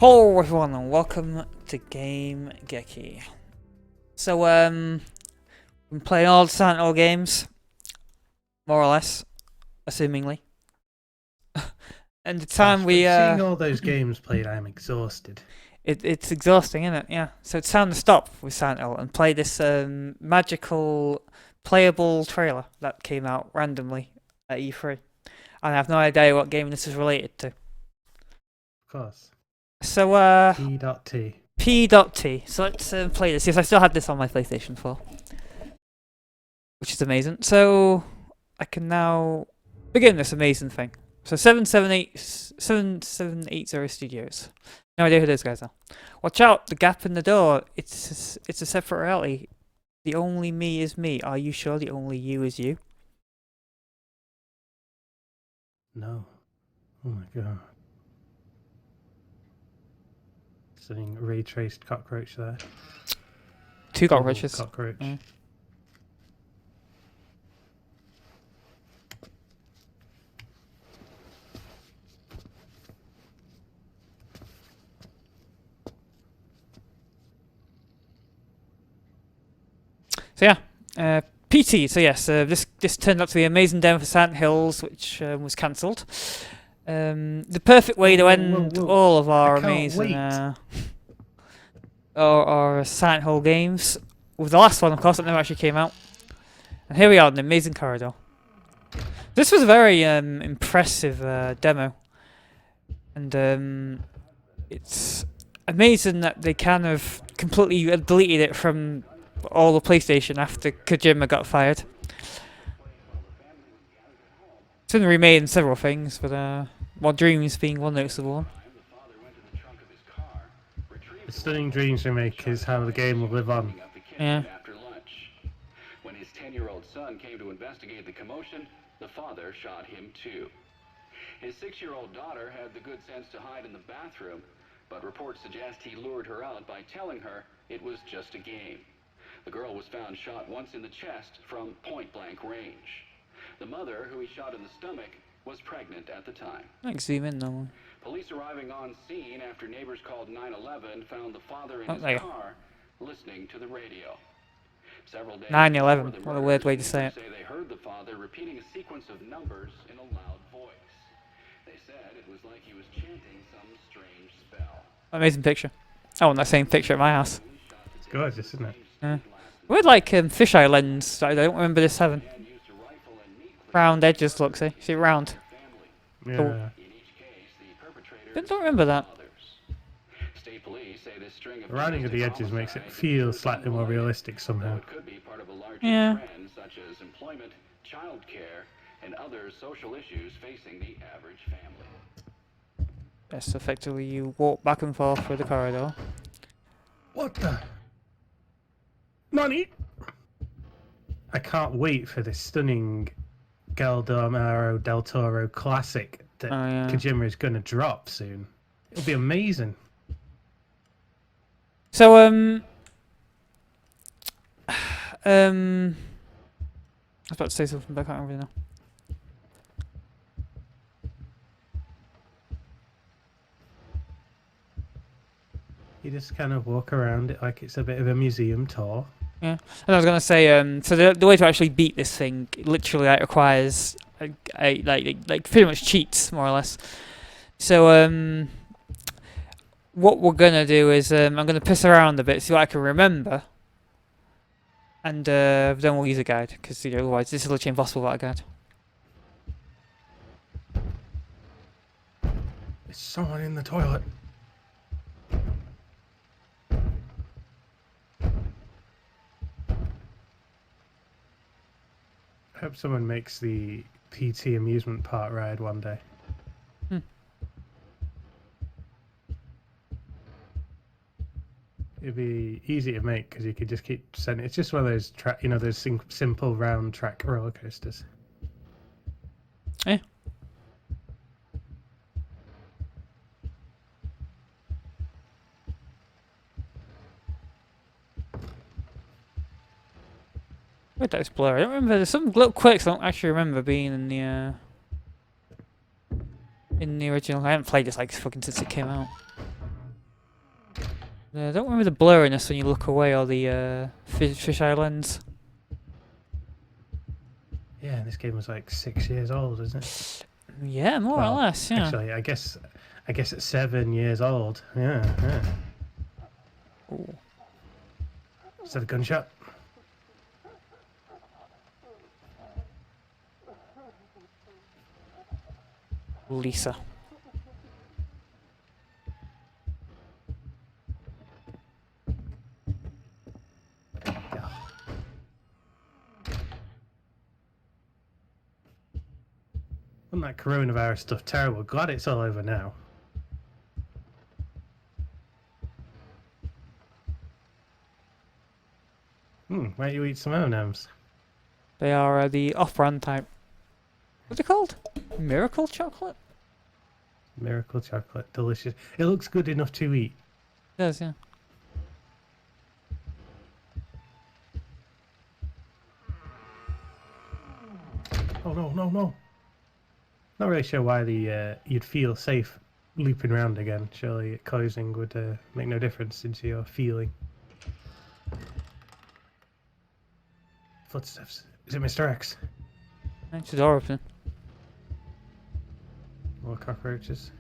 Hello everyone and welcome to Game-Geki. So we've been playing all the Silent Hill games, more or less, assumingly. And the time seeing all those games played, I'm exhausted. it's exhausting, isn't it? Yeah. So it's time to stop with Silent Hill and play this magical playable trailer that came out randomly at E3. And I have no idea what game this is related to. Of course. So P.T. P.T. So let's play this. Yes, I still had this on my PlayStation 4, which is amazing. So I can now begin this amazing thing. So 7780 Studios. No idea who those guys are. Watch out! The gap in the door. It's a separate reality. The only me is me. Are you sure the only you is you? No. Oh my god. Stunning ray traced cockroach there. Two cockroaches. Cockroach. Mm. So yeah, PT. So yes, this turned out to be an amazing demo for Silent Hills, which was cancelled. The perfect way to end all of our amazing our Silent Hill games, with the last one, of course, that never actually came out. And here we are in the amazing corridor. This was a very impressive demo, and it's amazing that they kind of completely deleted it from all the PlayStation after Kojima got fired. It's been remade in several things, but More Dreams being one noticeable one. The Stunning Dreams remake is how the game will live on. Yeah. When his 10-year-old son came to investigate the commotion, the father shot him too. His 6-year-old daughter had the good sense to hide in the bathroom, but reports suggest he lured her out by telling her it was just a game. The girl was found shot once in the chest from point-blank range. The mother, who he shot in the stomach, was pregnant at the time. I can zoom in though. Police arriving on scene after neighbors called 911 found the father in his car listening to the radio. Several days 9/11. What a weird way to say it. They heard the father repeating a sequence of numbers in a loud voice. They said it was like he was chanting some strange spell. Amazing picture. I want that same picture at my house. It's gorgeous, isn't it? Yeah. Weird, like fisheye lens. I don't remember this having. Round edges, look. See it round. Yeah. Cool. I don't remember that. The rounding of the edges makes it feel slightly more realistic somehow. Yeah. Such as employment, childcare, and other social issues facing the average family. Yes, effectively you walk back and forth through the corridor. What the? Nani? I can't wait for this stunning Guillermo del Toro classic that Kojima is going to drop soon. It'll be amazing. So I was about to say something, but I can't remember now. You just kind of walk around it like it's a bit of a museum tour. Yeah, and I was gonna say, so the way to actually beat this thing literally requires like pretty much cheats, more or less. So what we're gonna do is I'm gonna piss around a bit, see what I can remember, and then we'll use a guide, because otherwise this is literally impossible without a guide. There's someone in the toilet. I hope someone makes the PT amusement park ride one day. It'd be easy to make because you could just keep sending. It's just one of those those simple round track roller coasters. Yeah. Where'd that blur? I don't remember. There's some little quirks I don't actually remember being in the original. I haven't played this like fucking since it came out. I don't remember the blurriness when you look away or the fisheye lens. Yeah, this game was like 6 years old, isn't it? Yeah, more or less. Yeah. Actually, I guess it's 7 years old. Yeah. Ooh. Is that a gunshot? Lisa. Yeah. Wasn't that coronavirus stuff terrible? Glad it's all over now. Why don't you eat some M&Ms? They are the off-brand type. What's it called? Miracle chocolate? Miracle chocolate, delicious. It looks good enough to eat. It does, yeah. Oh no, no, no. Not really sure why you'd feel safe looping around again. Surely closing would make no difference into your feeling. Footsteps. Is it Mr. X? It's the door open. More cockroaches.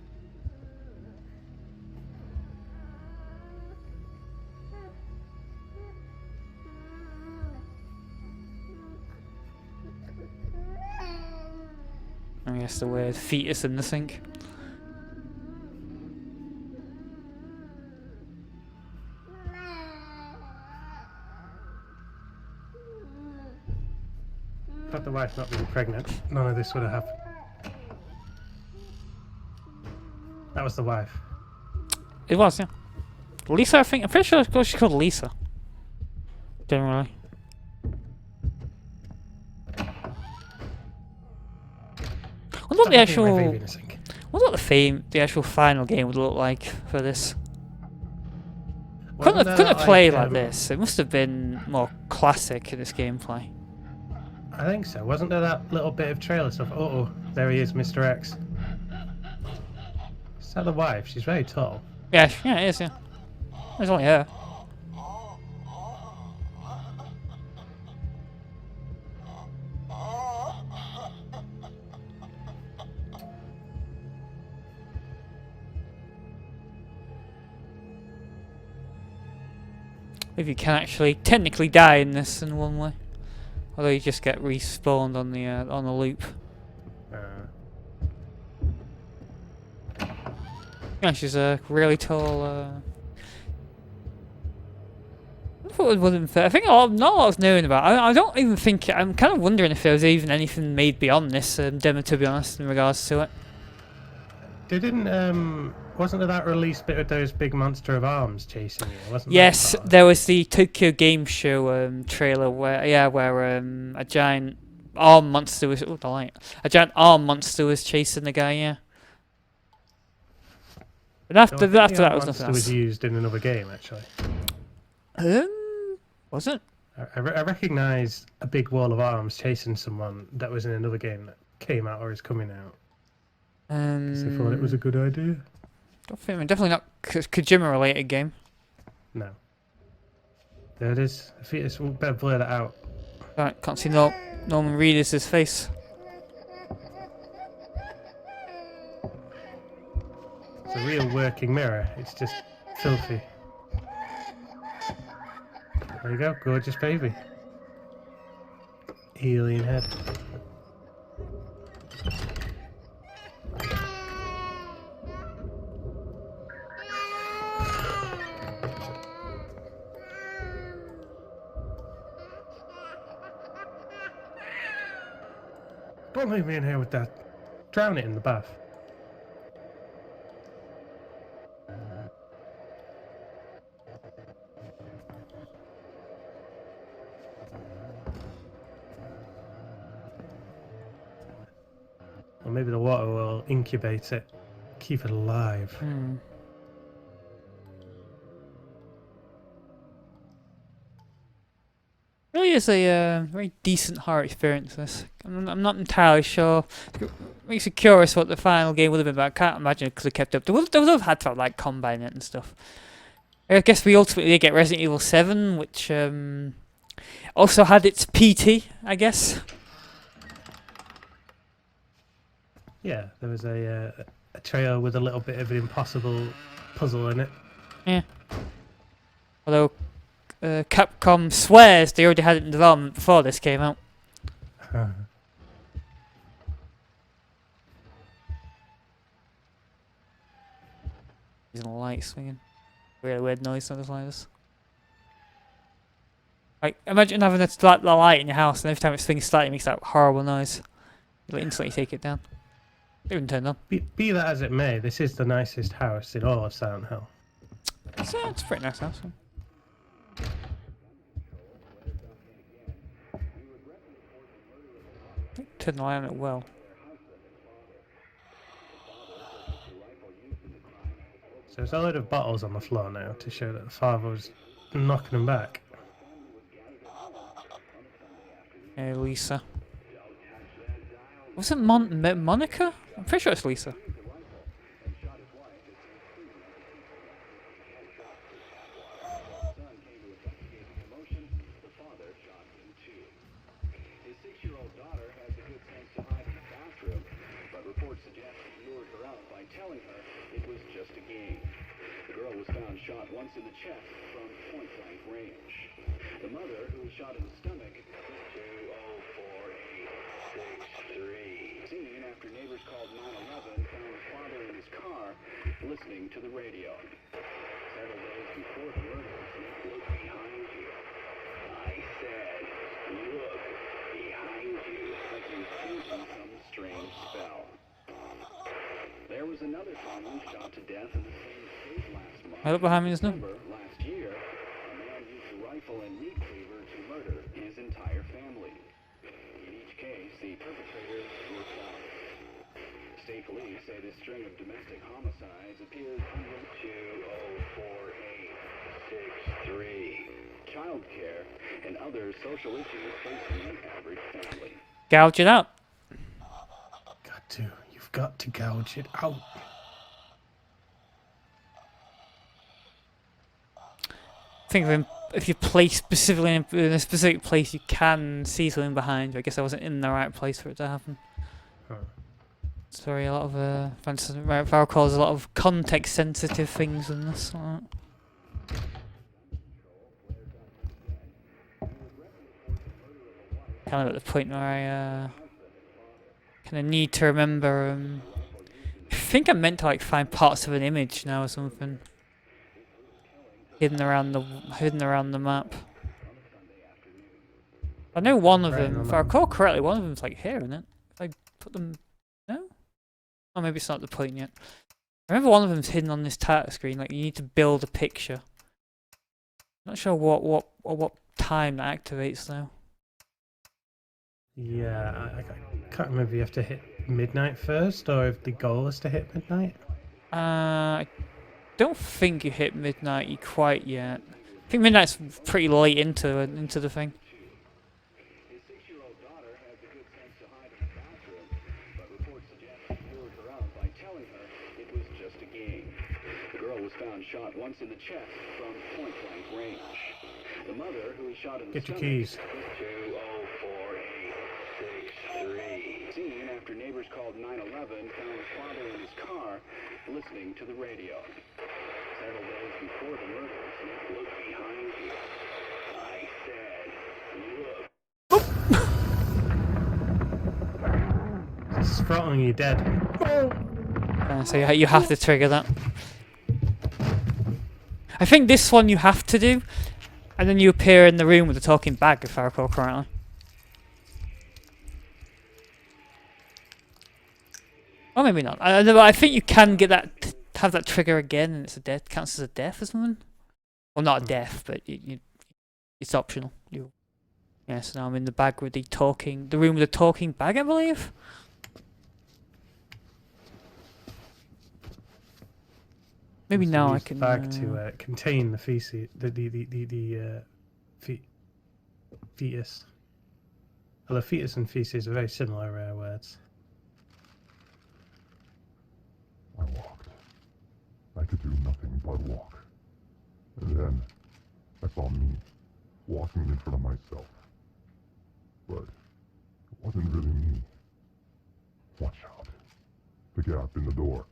I guess the weird fetus in the sink. Had the wife not been pregnant, none of this would have happened. That was the wife. It was, yeah. Lisa, I think. I'm pretty sure she's called Lisa. Generally. I wonder what the actual. Baby in a sink. I wonder what the actual final game would look like for this. Wasn't Couldn't have there, played like this. It must have been more classic in this gameplay. I think so. Wasn't there that little bit of trailer stuff? Oh, there he is, Mr. X. Is that the wife? She's very tall. Yeah, yeah, it is, yeah. It's only her. If you can actually technically die in this in one way, although you just get respawned on the loop. Yeah, she's a really tall. I thought it wasn't fair. I think not a lot was known about. I don't even think. I'm kind of wondering if there was even anything made beyond this demo, to be honest, in regards to it. They didn't. Wasn't there that release bit with those big monster of arms chasing you? Wasn't Yes, that there was the Tokyo Game Show trailer where a giant arm monster was a giant arm monster was chasing the guy. Yeah. But after that was nothing else. Was used in another game actually. Was it? I recognised a big wall of arms chasing someone that was in another game that came out or is coming out. So I thought it was a good idea. Definitely not Kojima related game. No. There it is. The fetus. We'll better blur that out. Right, can't see Norman Reedus' face. It's a real working mirror. It's just filthy. There you go. Gorgeous baby. Alien head. Don't leave me in here with that. Drown it in the bath. Or maybe the water will incubate it, keep it alive. Really is a very decent horror experience. This I'm not entirely sure. It makes you curious what the final game would have been, but I can't imagine it could have kept up. They would have had to have like combine it and stuff. I guess we ultimately did get Resident Evil 7, which also had its PT, I guess. Yeah, there was a trailer with a little bit of an impossible puzzle in it. Yeah. Although Capcom swears they already had it in development before this came out. There's a light swinging. Really weird noise sometimes like this. Like, imagine having the light in your house and every time it swings slightly it makes that horrible noise. You'll instantly take it down. Even turned on. Be that as it may, this is the nicest house in all of Silent Hill. It's a pretty nice house. Turn the light on it well. So there's a load of bottles on the floor now to show that the father was knocking them back. Hey, Lisa. Was it Monica? I'm pretty sure it's Lisa. Shot once in the chest from point-blank range. The mother, who was shot in the stomach, 204-863. Seen after neighbors called 911, found her father in his car, listening to the radio. Several days before the murder, look behind you. I said, look behind you, like he was casting some strange spell. There was another family shot to death in the same state last month. I look behind me, isn't it? Last year, a man used a rifle and meat cleaver to murder his entire family. In each case, the perpetrators were found. State police say this string of domestic homicides appears under 204-863. Child care and other social issues facing the average family. Gouge it out. You've got to gouge it out. I think if you place specifically in a specific place, you can see something behind you. I guess I wasn't in the right place for it to happen. Sorry, a lot of if I recall, there's a lot of context-sensitive things in this. Kind of at the point where I kind of need to remember. I think I'm meant to like find parts of an image now or something hidden around the map. I know one of them. If I recall correctly, one of them's like here, isn't it? If I put them, no. Oh, maybe it's not the point yet. I remember one of them's hidden on this title screen. Like you need to build a picture. Not sure what time that activates though. Yeah, I can't remember if you have to hit midnight first or if the goal is to hit midnight. I don't think you hit midnight quite yet. I think midnight's pretty late into the thing. His 6-year-old daughter had the good sense to hide in the bathroom, but reports suggest he lured her out by telling her it was just a game. The girl was found shot once in the chest from point-blank range. The mother, who was shot in the stomach, keys. 204-863. Seen after neighbors called 911, found her father in his car, listening to the radio. Several days before the murders, look behind you. I said, look. It's throttling you dead. So you have to trigger that. I think this one you have to do, and then you appear in the room with the talking bag, if I recall correctly. Or maybe not. I think you can get that, have that trigger again, and it's a death, counts as a death or something. Well, not a death, but it's optional. Yeah, so now I'm in the bag with the room with the talking bag, I believe. Maybe now I can. Bag to contain the feces, fetus. Although fetus and feces are very similar words. I walked. I could do nothing but walk. And then I saw me walking in front of myself. But it wasn't really me. Watch out. The gap in the door.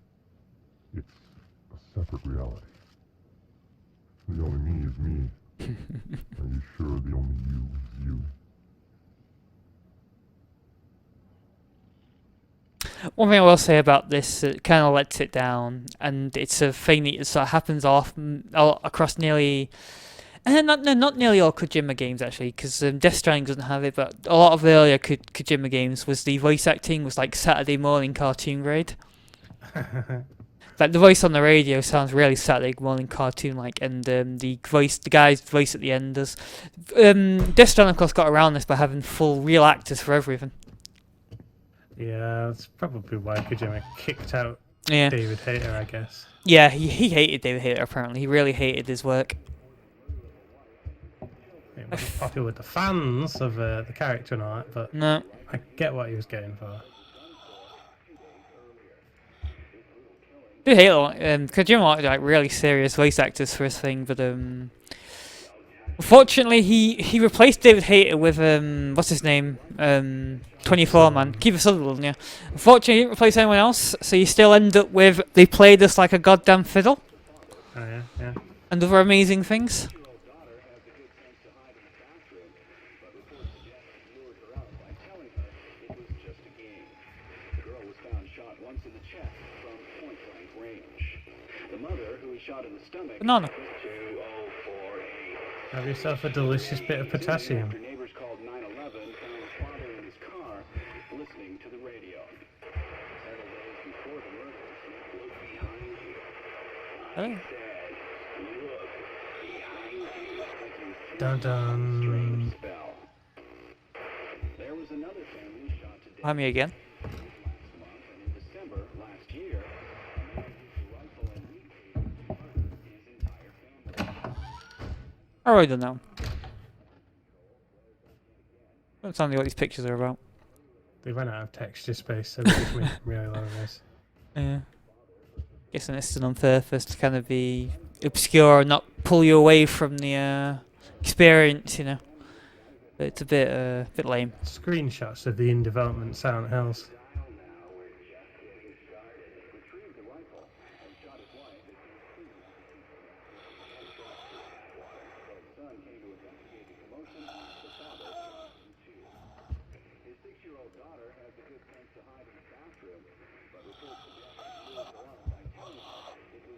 It's a separate reality. The only me is me. Are you sure the only you is you? One thing I will say about this, it kind of lets it down, and it's a thing that sort of happens often across nearly, not nearly all Kojima games actually, because Death Stranding doesn't have it, but a lot of the earlier Kojima games was the voice acting was like Saturday morning cartoon grade. Like the voice on the radio sounds really Saturday morning cartoon like, and the guy's voice at the end does. Death Stranding of course got around this by having full real actors for everything. Yeah, that's probably why Kojima kicked out Yeah. David Hayter, I guess. Yeah, he hated David Hayter apparently. He really hated his work. It wasn't popular with the fans of the character and all that, but No. I get what he was going for. David Hayter, Kojima wanted like really serious voice actors for his thing, but unfortunately he replaced David Hayter with what's his name? 24 man. Kiefer Sutherland, yeah. Unfortunately he didn't replace anyone else, so you still end up with they play this like a goddamn fiddle. Oh yeah, yeah. And other amazing things. Banana. Have yourself a delicious bit of potassium. Neighbors called 911, found his father in his car listening to the radio. Several days before the murder, look behind you. Oh. Look behind you. Dun dun. Spell. There was another family shot to death Behind me again. last month, and in December last year, a man used a rifle and murdered his entire family. I really don't know. Don't tell me what these pictures are about. They ran out of texture space, so they just made really long this. Yeah. Guessing it's done on purpose to kind of be obscure and not pull you away from the experience, you know. But it's a bit lame. Screenshots of the in development Silent Hills.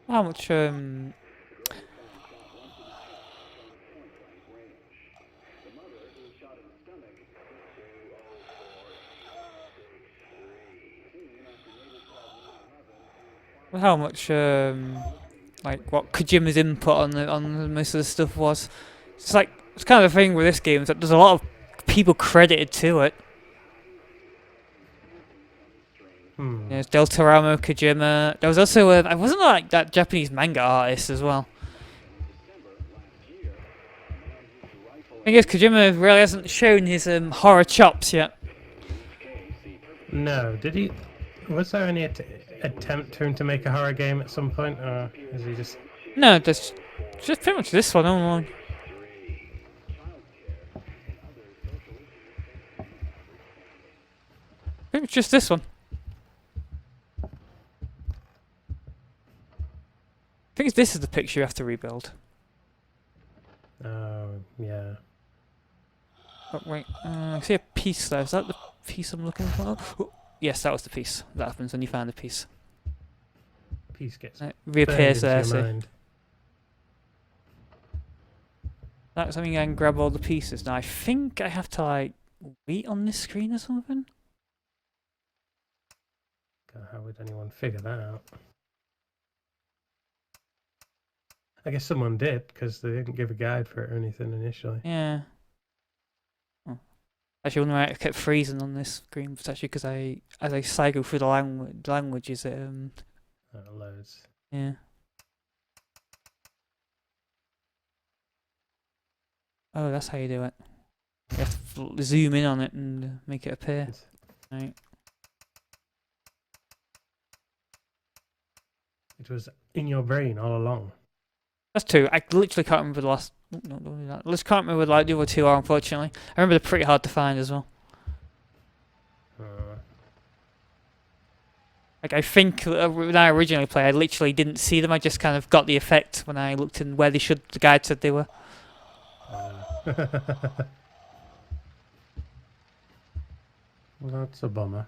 How much like what Kojima's input on most of the stuff was. It's like it's kind of the thing with this game is that there's a lot of people credited to it. There's Del Toramo, Kojima. There was also I wasn't like that Japanese manga artist as well. I guess Kojima really hasn't shown his horror chops yet. No, did he? Was there any attempt for him to make a horror game at some point, or is he just? No, just pretty much this one. Only. Pretty much just this one. I think this is the picture you have to rebuild. Oh yeah. Oh, wait, I see a piece there. Is that the piece I'm looking for? Oh, yes, that was the piece. That happens when you find a piece. Piece gets It reappears there, burned into see. your mind. That's something I can grab all the pieces. Now, I think I have to, like, wait on this screen or something. God, how would anyone figure that out? I guess someone did, because they didn't give a guide for it or anything initially. Yeah. Oh. Actually, I wonder why it kept freezing on this screen. It's actually because as I cycle through the languages, it, Loads. yeah. Oh, that's how you do it. You have to zoom in on it and make it appear. Right. It was in your brain all along. That's two. I literally can't remember the last. No, don't do that. I just can't remember like the other two are, unfortunately. I remember they're pretty hard to find as well. Like I think when I originally played, I literally didn't see them. I just kind of got the effect when I looked in where they should. The guide said they were. Well, that's a bummer.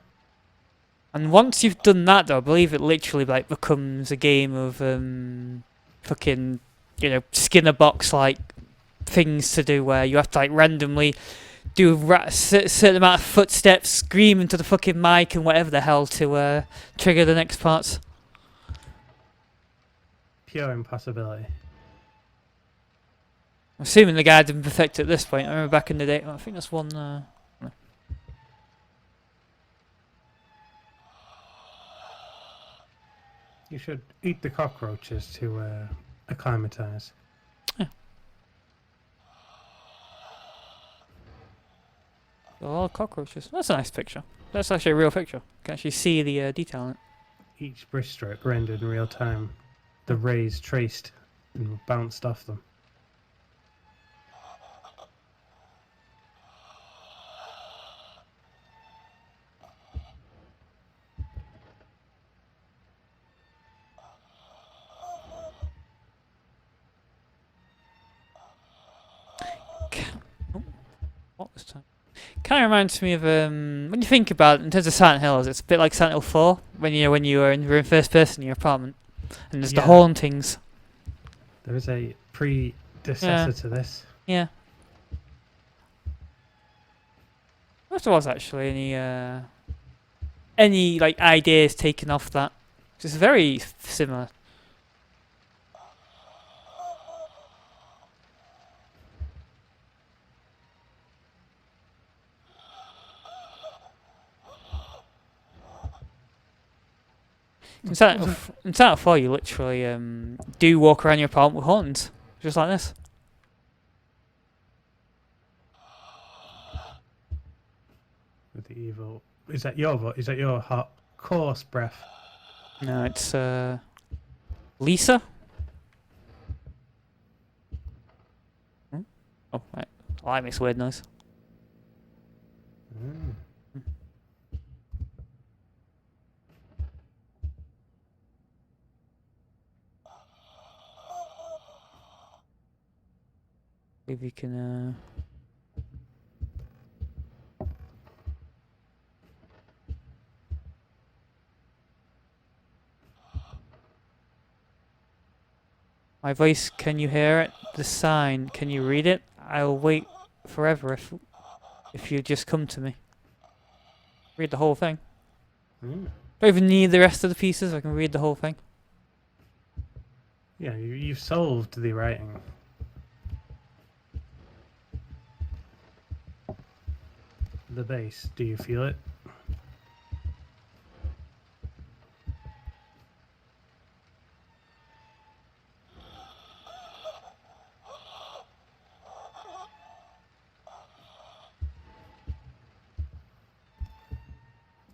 And once you've done that, though, I believe it literally like becomes a game of fucking, Skinner box like things to do where you have to like randomly do a certain amount of footsteps, scream into the fucking mic and whatever the hell to trigger the next parts. Pure impossibility. I'm assuming the guide didn't perfect at this point. I remember back in the day. I think that's one. No. You should eat the cockroaches to acclimatize. Yeah. Oh, cockroaches. That's a nice picture. That's actually a real picture. You can actually see the detail in it. Each brush stroke rendered in real time. The rays traced and bounced off them. What this time? Kind of reminds me of when you think about it in terms of Silent Hills, it's a bit like Silent Hill 4 when you were in first person in your apartment, and there's the hauntings. There is a predecessor to this. Yeah. If there was actually any like ideas taken off that, it's very similar. In Silent 4, you literally do walk around your apartment with horns, just like this. With the evil. Is that your hot, coarse breath? No, it's Lisa. Oh, right. Oh, that makes a weird noise. If you can my voice, can you hear it? The sign, can you read it? I'll wait forever if you just come to me. Read the whole thing. Don't even need the rest of the pieces, I can read the whole thing. Yeah, you've solved the writing. The bass, do you feel it?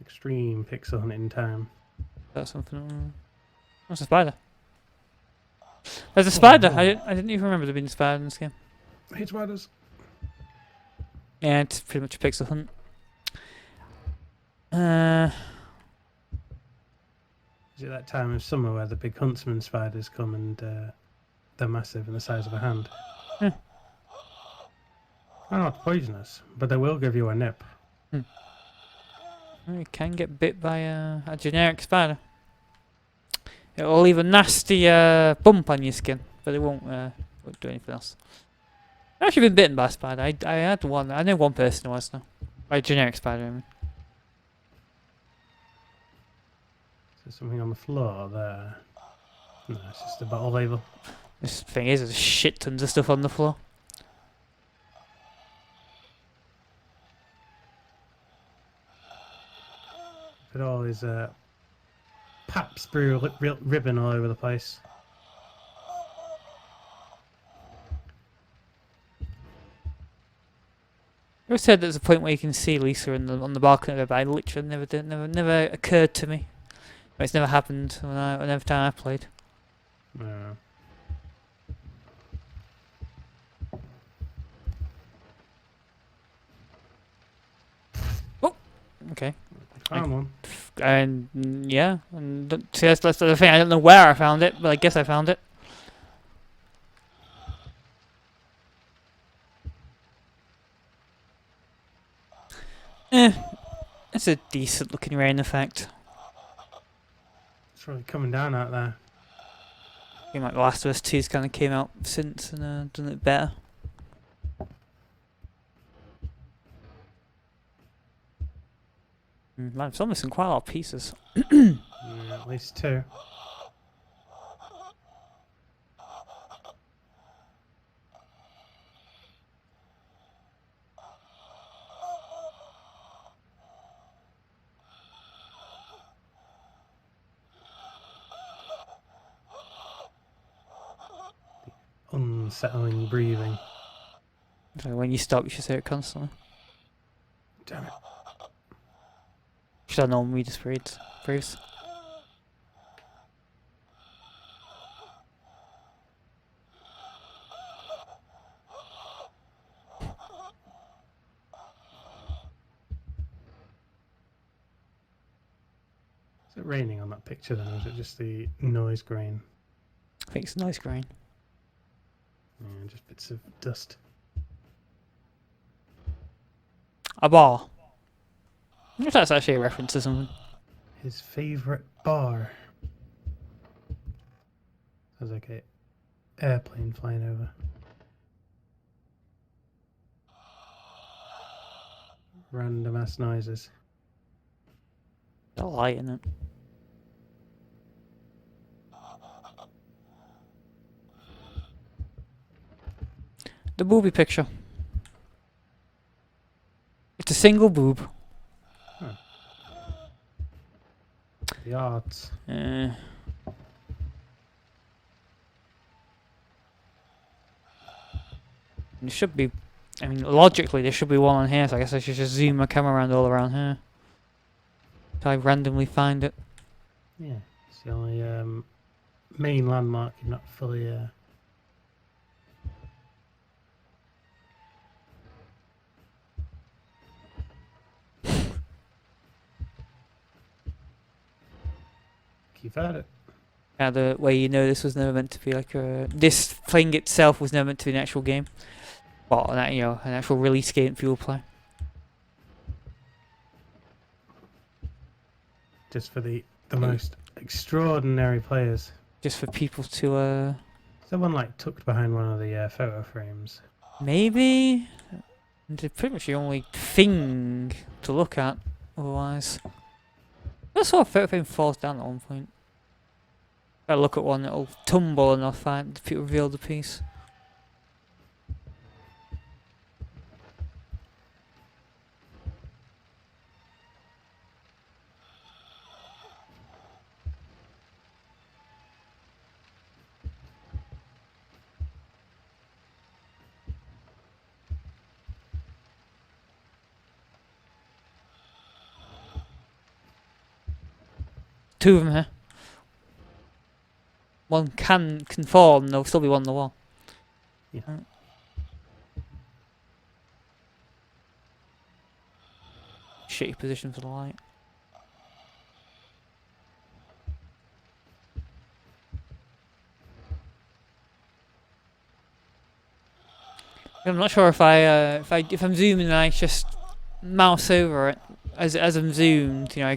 Extreme pixel hunting time. That's something. What's a spider? There's a spider! Oh. I didn't even remember there being a spider in this game. I hate spiders. Yeah, it's pretty much a pixel hunt. Is it that time of summer where the big huntsman spiders come and they're massive and the size of a hand? Yeah. They're not poisonous, but they will give you a nip. You can get bit by a generic spider. It'll leave a nasty bump on your skin, but it won't do anything else. I've actually been bitten by a spider. I had one. I know one person who was now. By a generic spider, I mean. Is there something on the floor there? No, it's just a bottle label. This thing is, there's shit tons of stuff on the floor. It all is pap sprue ribbon all over the place. You said there's a point where you can see Lisa on the balcony of her, but I literally never occurred to me. It's never happened every time I played. No. Okay. Found one. And yeah, and see, that's the thing. I don't know where I found it, but I guess I found it. It's a decent looking rain effect. It's really coming down out there. I think like The Last of Us 2's kind of came out since and done it better. Man, it's almost in quite a lot of pieces. Yeah, at least 2. Unsettling breathing. So when you stop, you should say it constantly. Damn it. Should have known we just read Bruce. Is it raining on that picture then, or is it just the noise grain? I think it's nice grain. Yeah, just bits of dust. A bar. I wonder if that's actually a reference to something. His favourite bar. Sounds like a airplane flying over. Random ass noises. Got a light in it. The booby picture. It's a single boob. The arts. There should be, I mean, logically there should be one on here, so I guess I should just zoom my camera around all around here. If I randomly find it. Yeah, it's the only main landmark you've not fully. You've heard it. The way you know this was never meant to be like a. This thing itself was never meant to be an actual game. Well, an actual release game for you to play. Just for the most extraordinary players. Just for people to. Someone like tucked behind one of the photo frames. Maybe. It's pretty much the only thing to look at. Otherwise, I saw a photo frame falls down at one point. If I look at one, it'll tumble and I'll find people reveal the piece. Two of them here. One can conform, there'll still be one on the wall. Yeah. Shitty position for the light. I'm not sure if if I'm zooming and I just mouse over it as I'm zoomed, you know,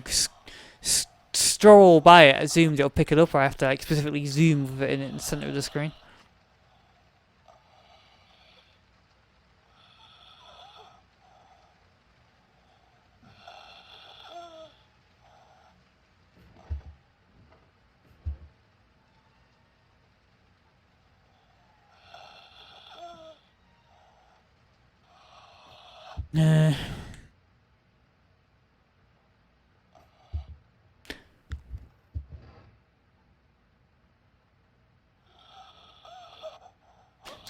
stroll by it, as zoomed, it'll pick it up, or I have to like specifically zoom with it in the center of the screen.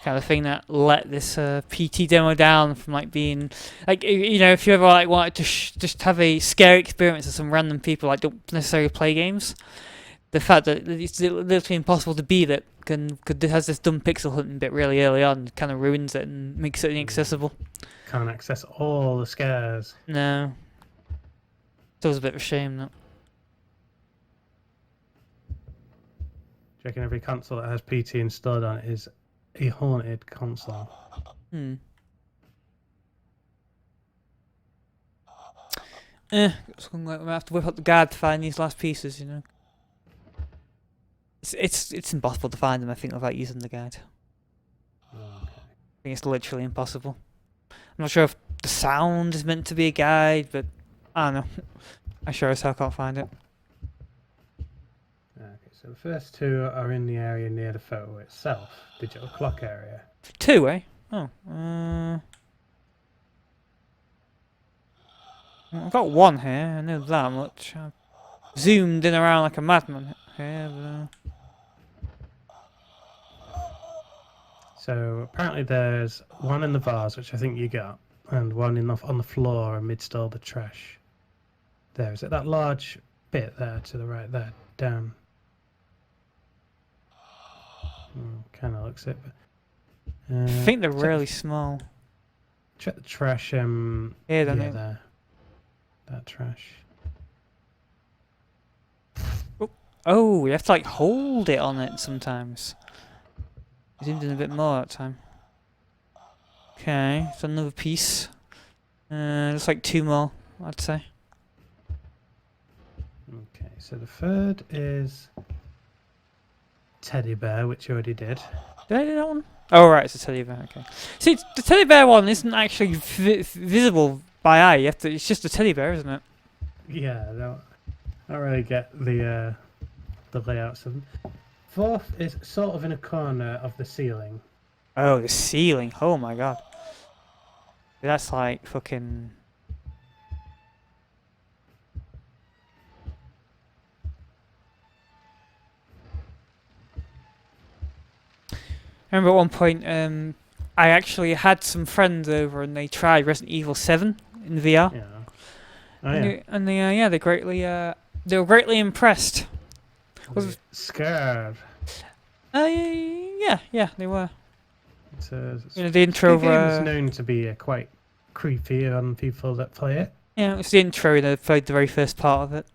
Kind of thing that let this PT demo down from like being like, you know, if you ever like wanted to just have a scary experience with some random people like don't necessarily play games, the fact that it's literally impossible to beat it has this dumb pixel hunting bit really early on kind of ruins it and makes it inaccessible. Can't access all the scares. No. It was a bit of a shame that. Do you reckon every console that has PT installed on it is a haunted console? Hmm. It's looking like we have to whip up the guard to find these last pieces, you know. It's impossible to find them, I think, without using the guide. Okay. I think it's literally impossible. I'm not sure if the sound is meant to be a guide, but I don't know. I sure as hell can't find it. Okay, so the first two are in the area near the photo itself, digital clock area. 2, eh? Oh, I've got 1 here, I know that much. I've zoomed in around like a madman here, but, So apparently there's one in the vase, which I think you got, and one on the floor amidst all the trash. There, is it that large bit there to the right there, down? Kind of looks it. But, I think they're really small. check the trash. Here, Yeah, then it- there. That trash. Oh, you have to like hold it on it sometimes. Zoomed in a bit more that time. Okay, so another piece. Looks like 2 more, I'd say. Okay, so the third is teddy bear, which you already did. Did I do that one? Oh, right, it's a teddy bear, okay. See, the teddy bear one isn't actually visible by eye. You have to, it's just a teddy bear, isn't it? Yeah, I don't really get the layouts of them. Fourth is sort of in a corner of the ceiling. Oh, the ceiling. Oh my god. That's like fucking... I remember at one point, I actually had some friends over and they tried Resident Evil 7 in VR. Yeah. Oh yeah. And they were greatly impressed. Was Scared. Yeah, they were. It's You know, the intro the game is of, known to be quite creepy on people that play it. yeah, it was the intro that played the very first part of it.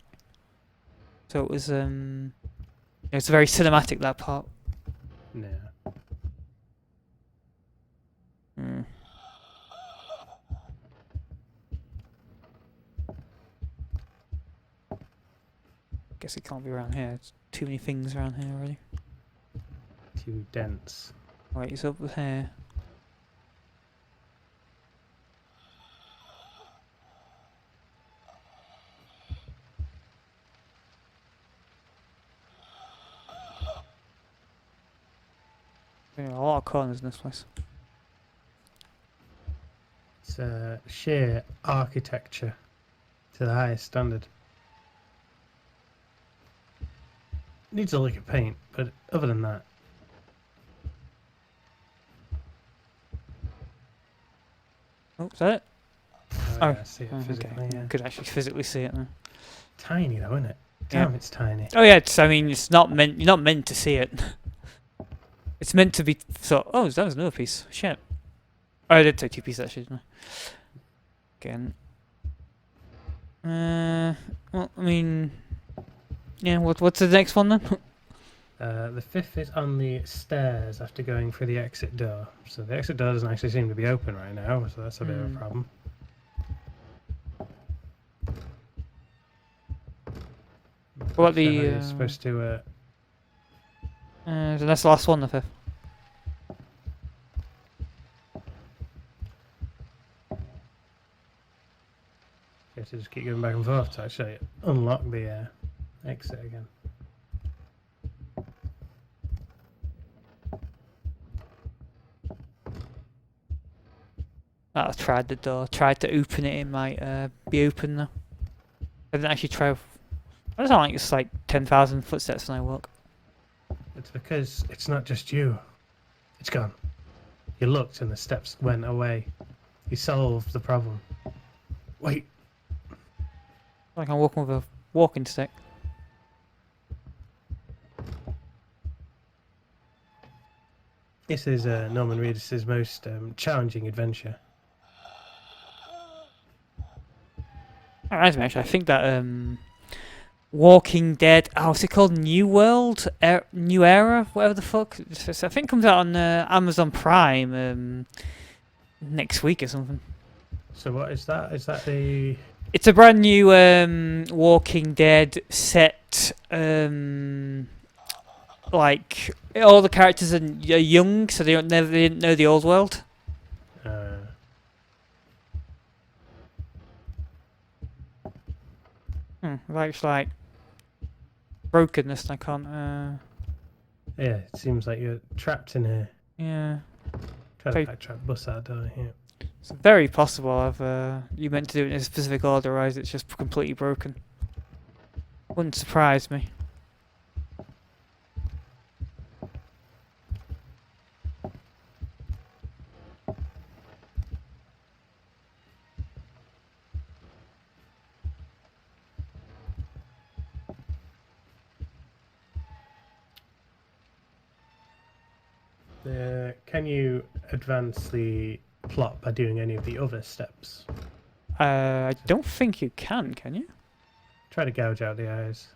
So it was it's very cinematic, that part. Yeah. Mm. Guess it can't be around here. There's too many things around here already. Too dense. Right, it's up here. There are a lot of corners in this place. It's sheer architecture to the highest standard. Needs a lick of paint, but other than that, Oh, is that it? oh, Oh, yeah, I see it physically. okay. Yeah. Could actually physically see it now. Tiny though, isn't it? Yeah. Damn, it's tiny. Oh yeah, I mean, it's not meant. You're not meant to see it. It's meant to be. So, oh, that was another piece. Shit. Oh, I did take 2 pieces actually, didn't I? Again. Well, I mean, yeah. What's the next one then? The fifth is on the stairs after going through the exit door. So the exit door doesn't actually seem to be open right now, so that's a bit of a problem. What about So the? you're supposed to. So that's the last one, the 5th. You have to just keep going back and forth to actually unlock the exit again. I tried the door. Tried to open it. It might be open now. I didn't actually try. I sound like it's like 10,000 footsteps when I walk. It's because it's not just you. It's gone. You looked and the steps went away. You solved the problem. Wait. Like I'm walking with a walking stick. This is Norman Reedus' most challenging adventure. Oh, reminds me actually. I think that Walking Dead. Oh, what's it called? New World, New Era, whatever the fuck. I think it comes out on Amazon Prime next week or something. So what is that? Is that the? It's a brand new Walking Dead set. Like all the characters are young, so they didn't know the old world. It's like brokenness. And I can't. Yeah, it seems like you're trapped in here. Yeah. Try Very- to backtrack, bust that door here. It's very possible. You meant to do it in a specific order, or it's just completely broken. Wouldn't surprise me. Can you advance the plot by doing any of the other steps? I don't think you can you? Try to gouge out the eyes.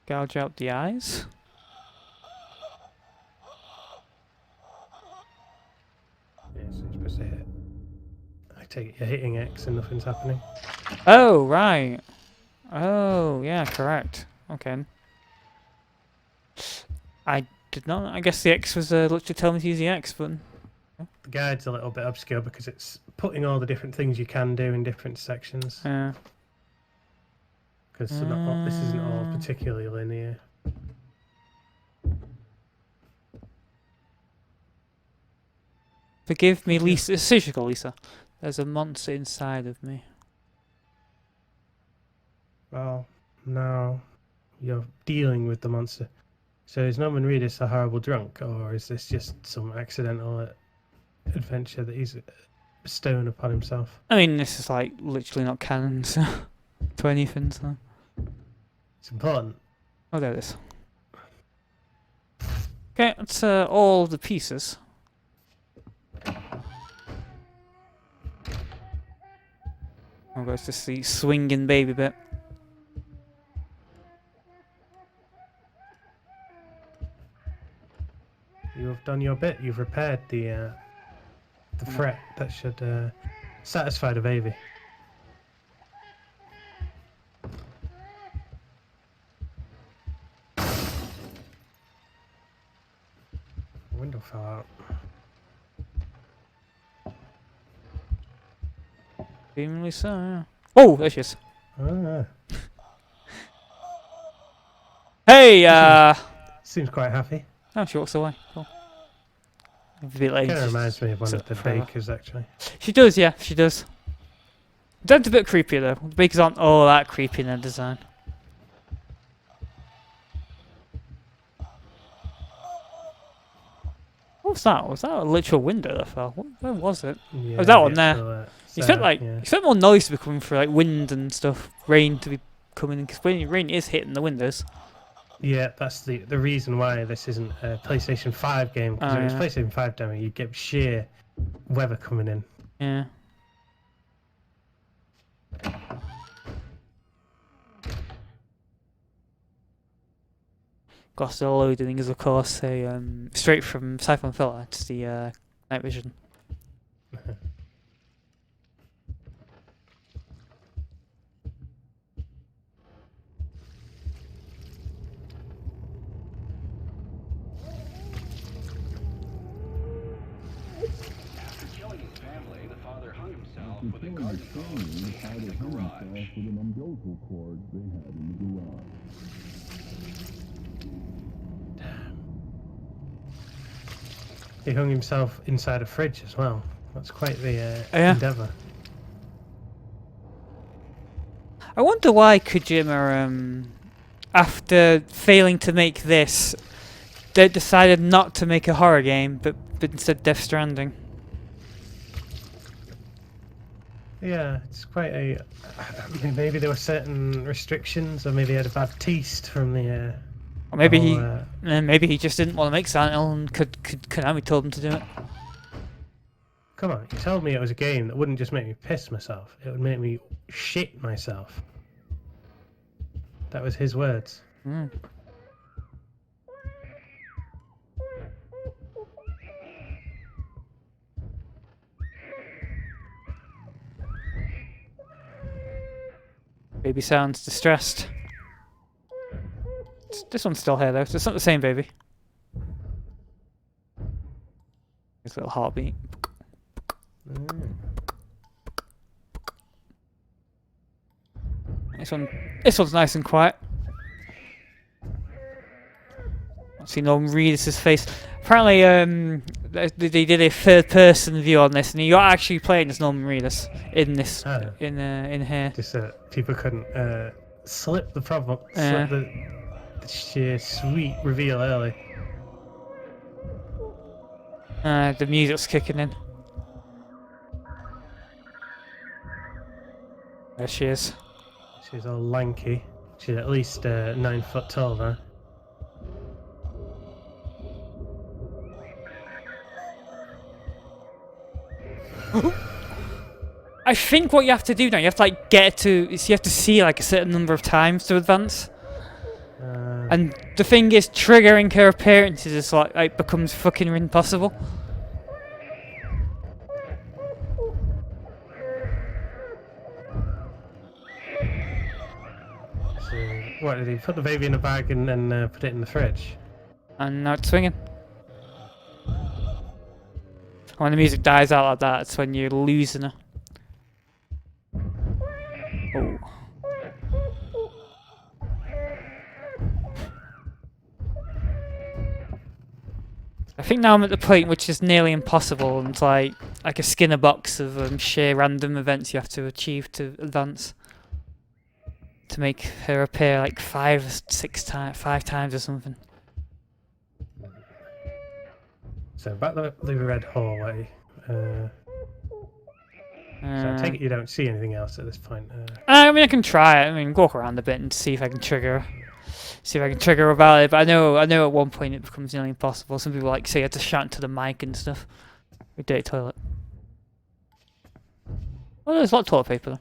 Gouge out the eyes? Yeah, so you're supposed to hit. I take it you're hitting X and nothing's happening. Oh, right. Oh, yeah, correct. Okay. I did not. I guess the X was literally telling me to use the X button. The guide's a little bit obscure because it's putting all the different things you can do in different sections. Yeah. Because this isn't all particularly linear. Forgive me, Lisa. Seriously, call Lisa. There's a monster inside of me. Well, now you're dealing with the monster. So is Norman Reedus a horrible drunk, or is this just some accidental adventure that he's bestowing upon himself? I mean, this is like literally not canon so, to anything, so. It's important. Oh, there it is. Okay, that's all the pieces. Oh, it's just the swinging baby bit. You have done your bit. You've repaired the threat that should satisfy the baby. The window fell out. Seemingly so, yeah. Oh, there she is. Ah, Hey, seems quite happy. Oh, she walks away. Cool. A bit late. Kind of reminds me of one Sit of the forever. bakers, actually. She does, yeah, she does. That's a bit creepier though. The bakers aren't all that creepy in their design. What was that? Was that a literal window that fell? Where was it? Yeah, that the one there. actual, You so, expect like yeah. you expect more noise to be coming through, like wind and stuff, rain to be coming, because rain is hitting the windows. Yeah, that's the reason why this isn't a PlayStation 5 game. Because if it was yeah. PlayStation 5 demo, you'd get sheer weather coming in. Yeah. Ghost loading is of course a straight from Siphon Filter. It's the night vision. After killing his family, the father hung himself with a garden hose in the garage. with an umbilical cord they had in the garage. He hung himself inside a fridge as well. That's quite the Yeah. endeavour. I wonder why Kojima, after failing to make this, they decided not to make a horror game, but instead Death Stranding. Yeah, it's quite a. I mean, maybe there were certain restrictions, or maybe he had a bad taste from the. Or maybe whole, maybe he just didn't want to make Silent Hill, and Konami told him to do it. Come on, you told me it was a game that wouldn't just make me piss myself, it would make me shit myself. That was his words. Mm. Baby sounds distressed. This one's still here though, so it's not the same baby. His little heartbeat. Mm. This one's nice and quiet. I see Norman Reedus' face. Apparently, they did a third-person view on this, and you're actually playing as Norman Reedus in this, Oh. in here. Just people couldn't slip the sheer sweet reveal early. The music's kicking in. There she is. She's all lanky. She's at least 9 foot tall now. I think what you have to do now, you have to like get to, you have to see like a certain number of times to advance. And the thing is, triggering her appearances is like becomes fucking impossible. So, what did he put the baby in a bag and then put it in the fridge? And now it's swinging. When the music dies out like that, it's when you're losing her. Oh. I think now I'm at the point which is nearly impossible, and it's like a Skinner box of sheer random events you have to achieve to advance. To make her appear like 5 times or something. So back the red hallway. So I take it you don't see anything else at this point. I mean, I can try it. I mean, walk around a bit and see if I can trigger. See if I can trigger about it. But I know at one point it becomes nearly impossible. Some people like say you have to shout into the mic and stuff. A dirty toilet. Oh, there's a lot of toilet paper though.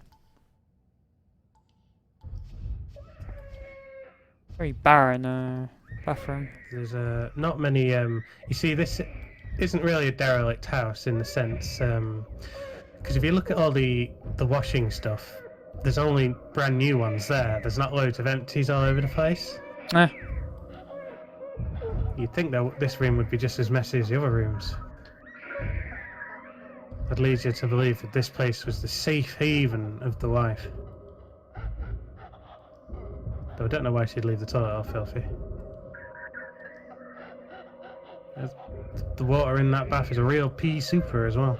Very barren bathroom. There's not many. You see, this isn't really a derelict house in the sense, because if you look at all the washing stuff, there's only brand new ones there. There's not loads of empties all over the place. You'd think that this room would be just as messy as the other rooms. That leads you to believe that this place was the safe haven of the wife. Though I don't know why she'd leave the toilet all filthy. The water in that bath is a real pea super as well.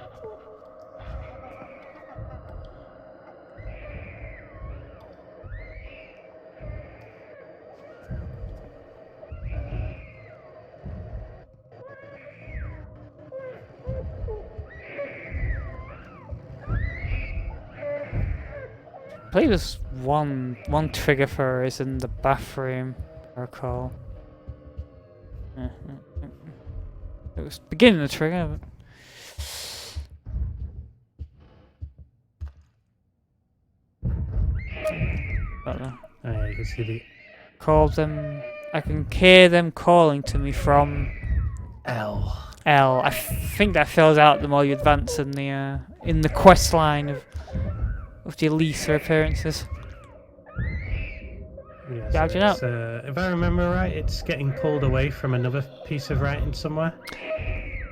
I believe there's one trigger for her is in the bathroom, I recall. It was beginning the trigger, but... don't know. Oh yeah, you can see the Called them. I can hear them calling to me from L. I think that fills out the more you advance in the quest line of the Elisa appearances. Yeah, Gouging out. If I remember right, it's getting pulled away from another piece of writing somewhere.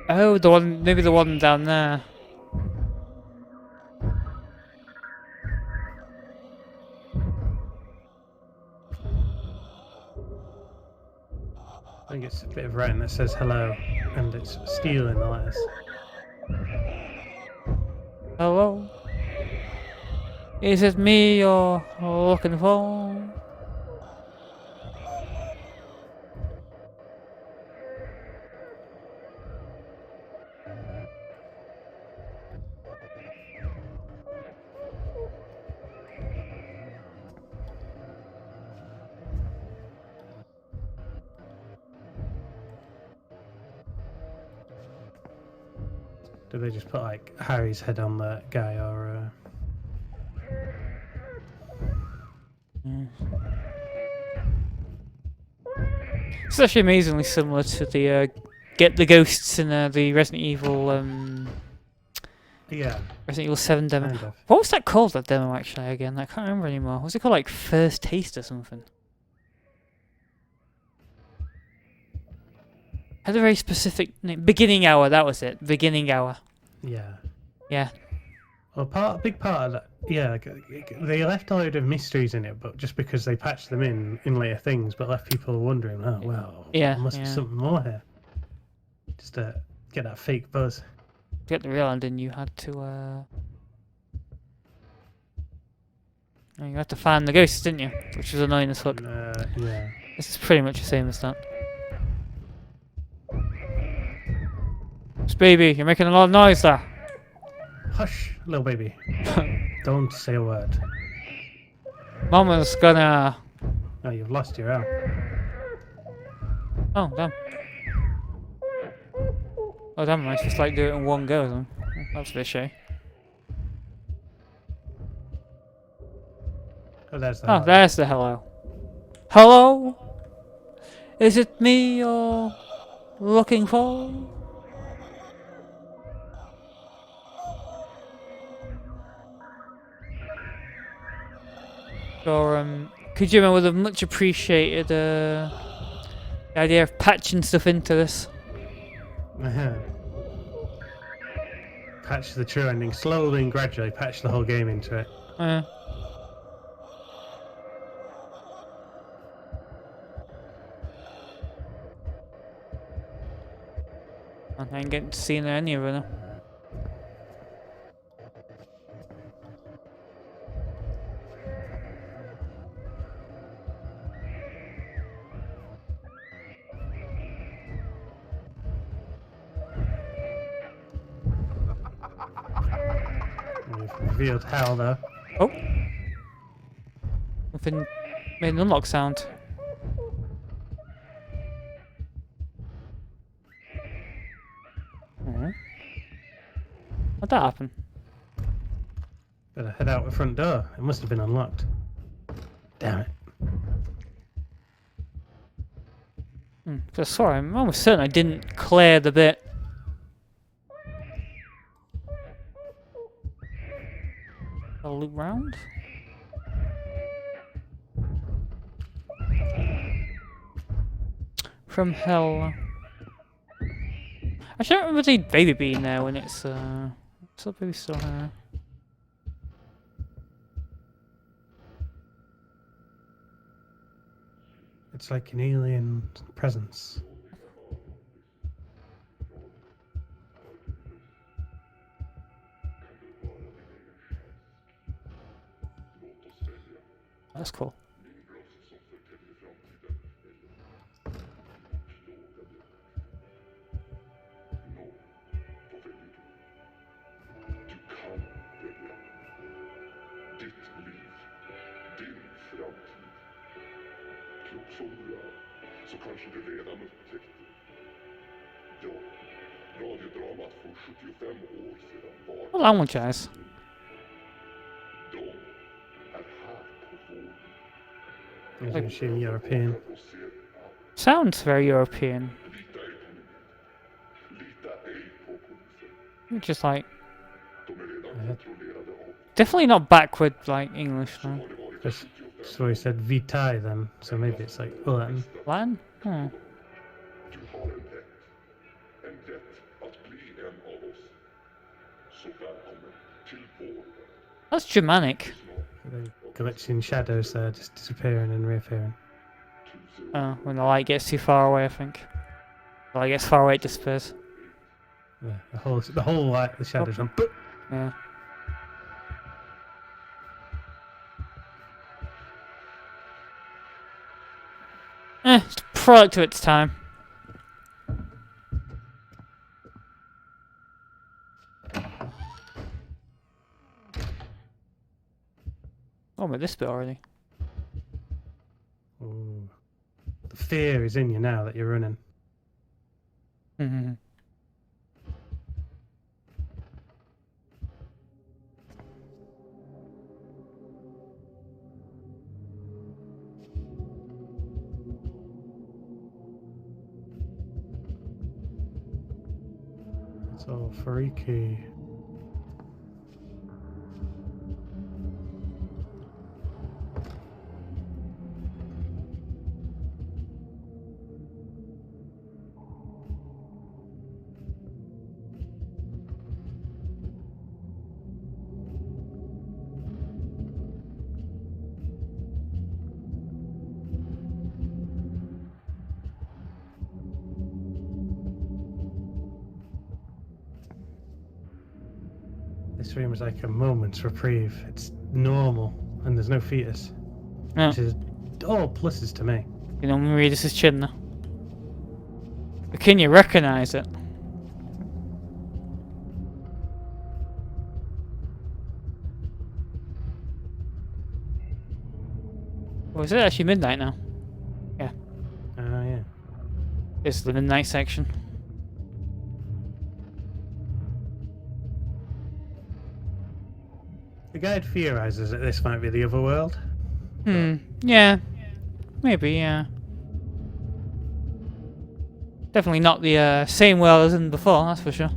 Oh, maybe the one down there. I think it's a bit of writing that says hello, and it's stealing the letters. Hello? Is it me you're looking for? Do they just put like Harry's head on the guy or? It's actually amazingly similar to the Get the Ghosts in the Resident Evil Yeah, Resident Evil 7 demo. kind of. What was that called, that demo, actually, again? I can't remember anymore. Was it called, like, First Taste or something? Had a very specific name. Beginning Hour, that was it. Beginning Hour. Yeah. Yeah. Well, a big part of that, yeah, they left a load of mysteries in it, but just because they patched them in later things, but left people wondering, oh, well, Yeah, there must be yeah. something more here. Just to get that fake buzz. To get the real ending, you had to, you had to find the ghosts, didn't you? Which was annoying as fuck. Yeah. This is pretty much the same as that. Baby, you're making a lot of noise there. Hush, little baby. Don't say a word. Mama's gonna... Oh, you've lost your arm. Oh, damn. Oh, damn, I just like do it in one go then. That's a bit shady. Oh, there's the Oh, hello. there's the hello. Hello? Is it me you're looking for? Or, Kojima would have much appreciated the idea of patching stuff into this. Patch the true ending. Slowly and gradually patch the whole game into it. I ain't getting to see any of it now. We've revealed how, though. Oh! Nothing made an unlock sound. How'd that happen? Better head out the front door. It must have been unlocked. Damn it. Just sorry, I'm almost certain I didn't clear the bit. I'll loop round. From hell. I don't remember the baby being there when it's still baby still here. It's like an alien presence. That's cool. Så kanske du redan upptäckte. Ja, radiodramat från 75 år sedan var... Well, that one, guys. De är här på vår. I assume European. Sounds very European. Lita ej på mig. Lita ej på polisen. Just like De är redan kontrollerade av... definitely not backward like English though. That's why he said Vitae then, so maybe it's like Latin. Latin? Du har en rätt. En rätt att bli en av oss. Så välkommen till vår. That's Germanic. The glitching shadows there, just disappearing and reappearing. When the light gets too far away, I think. The light gets far away, it disappears. Yeah, the whole light, the shadows went. Boop. Yeah. It's a product of its time. Oh, I'm at this bit already. Ooh. The fear is in you now that you're running. So freaky. This room is like a moment's reprieve. It's normal, and there's no fetus. No, Which is all pluses to me. you know, Marie, this is chin now. But can you recognise it? Or is it actually midnight now? Oh, yeah. It's the midnight section. The guide theorizes that this might be the other world. Yeah. Maybe, yeah. Definitely not the same world as in before, that's for sure.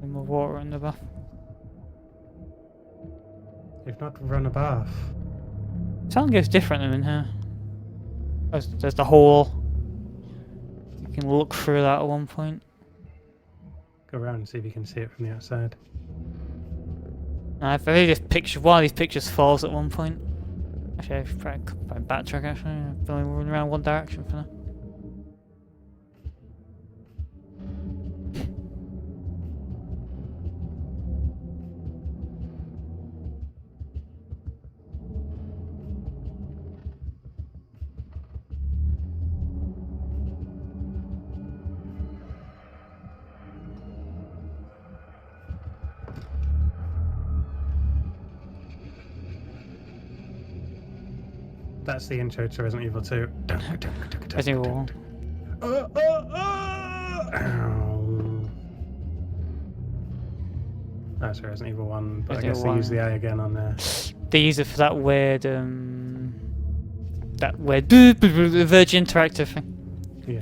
More water in the bath. They've not run a bath. Something goes different than in here. There's the hole. You can look through that at one point. Go around and see if you can see it from the outside. I think this picture, one of these pictures falls at one point. Actually, I should probably backtrack. Actually, I've only run around one direction for now. That's the intro to Resident Evil 2. Resident Evil 1. Ow. That's Resident Evil 1, but Resident I guess Evil they use 1. the eye again on there. They use it for that weird Virgin Interactive thing. Yeah.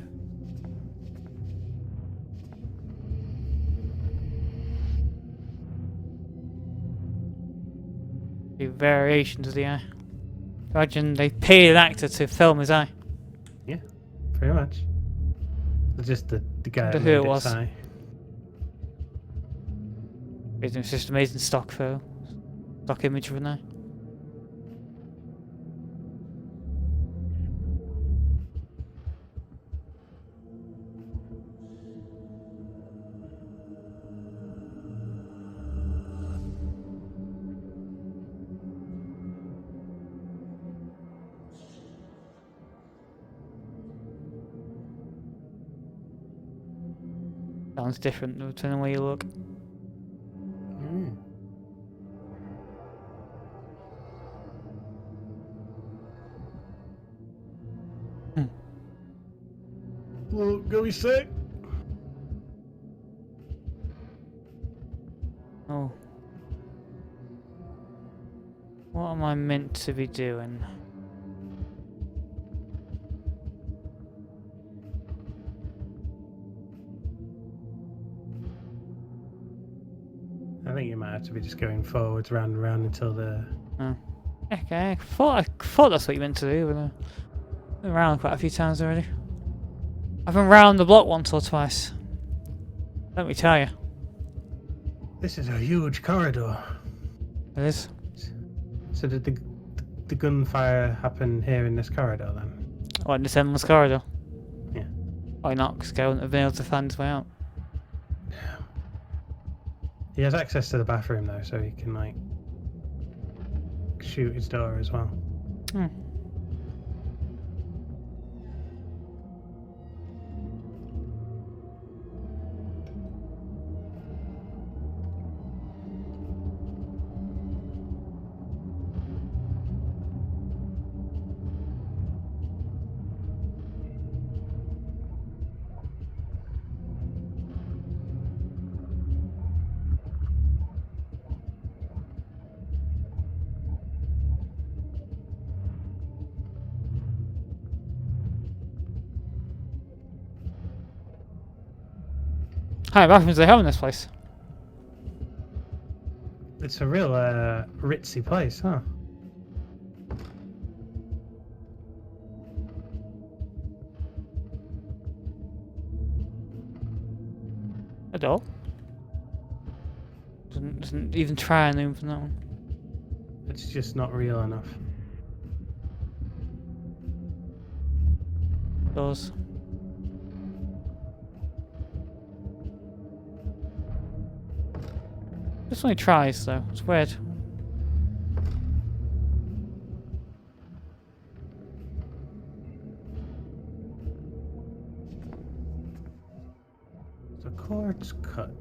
The variations of the eye. Imagine they paid an actor to film his eye. Yeah, pretty much. It's just the guy Wonder that who made it its was. eye. It's just amazing stock photo. Stock image of an eye. Sounds different depending on where you look. Mm. Well, go be sick. Oh. What am I meant to be doing? I think you might have to be just going forwards, round and round until the. Oh. Okay, I thought that's what you meant to do, but I've been around quite a few times already. I've been round the block once or twice. Let me tell you. This is a huge corridor. It is. So did the gunfire happen here in this corridor then? Oh, in this endless corridor. Yeah. Why not? Because I wouldn't have been able to find his way out. He has access to the bathroom though, so he can like shoot his door as well. Hmm. How many bathrooms do they have in this place? It's a real ritzy place, huh? A door? Doesn't even try and open that one. It's just not real enough. Doors. This only tries though. It's weird. The cord's cut.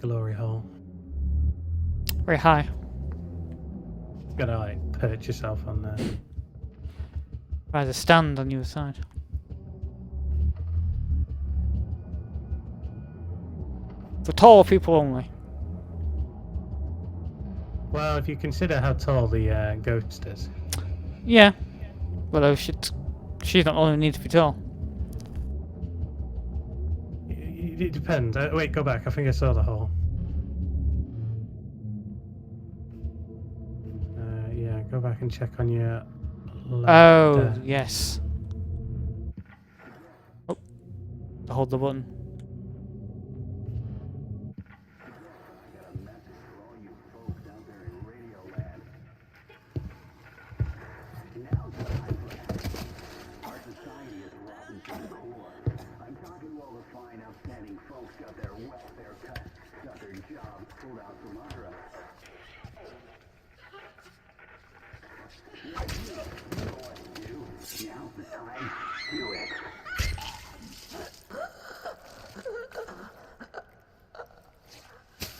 Glory hole. Very high. Gotta like perch yourself on there. There's a stand on the other side. For tall people only. Well, if you consider how tall the ghost is. Yeah. Well, she's not only need to be tall. It depends. Wait, go back. I think I saw the hole. Yeah, go back and check on your left. Oh, yes. Oh. Hold the button.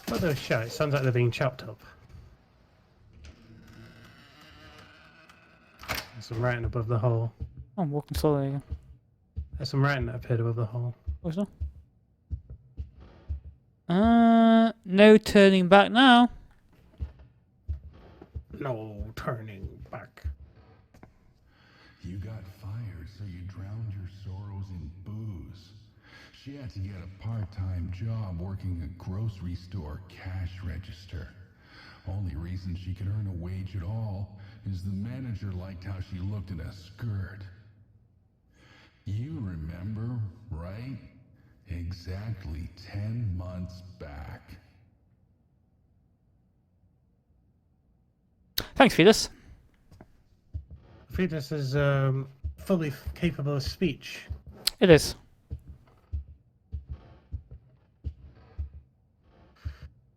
What are those shots? It sounds like they're being chopped up. There's some writing above the hole. Oh, I'm walking slowly again. There's some writing that appeared above the hole. What's that? No turning back now. No turning back. You got fired, so you drowned your sorrows in booze. She had to get a part-time job working a grocery store cash register. Only reason she could earn a wage at all is the manager liked how she looked in a skirt. You remember, right? Exactly 10 months back. Thanks, Fetus. Fetus is fully capable of speech. It is.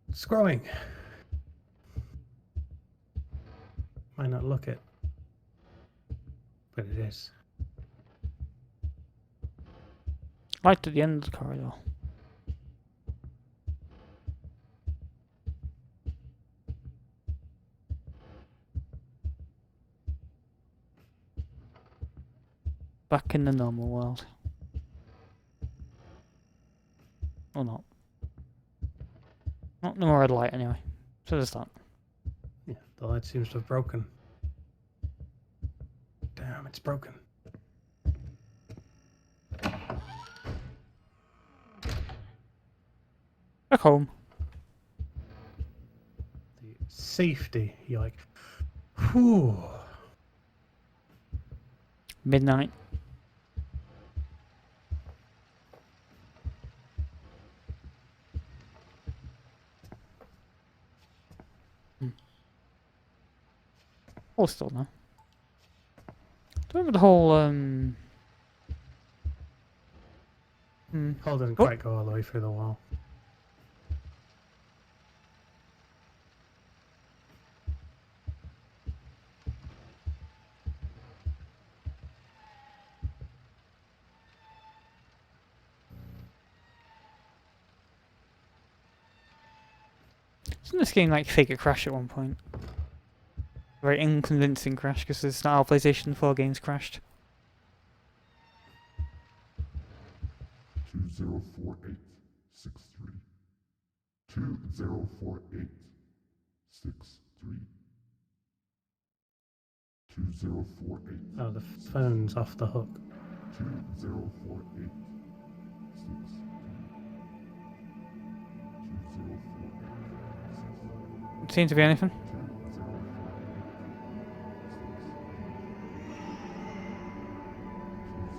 It's growing. Might not look it, but it is. Light at the end of the corridor. Back in the normal world. Or not. Not no more red light anyway. So there's that. Yeah, the light seems to have broken. Damn, it's broken. Back home. The safety, you're like, whew. Midnight. Oh, still no. Do you remember the whole Hole didn't Oh. quite go all the way through the wall. Isn't this game like fake a crash at one point? Very unconvincing crash because it's not how PlayStation 4 games crashed. 204863. 204863. 2048. Oh, the phone's off the hook. 2048. Seems to be anything.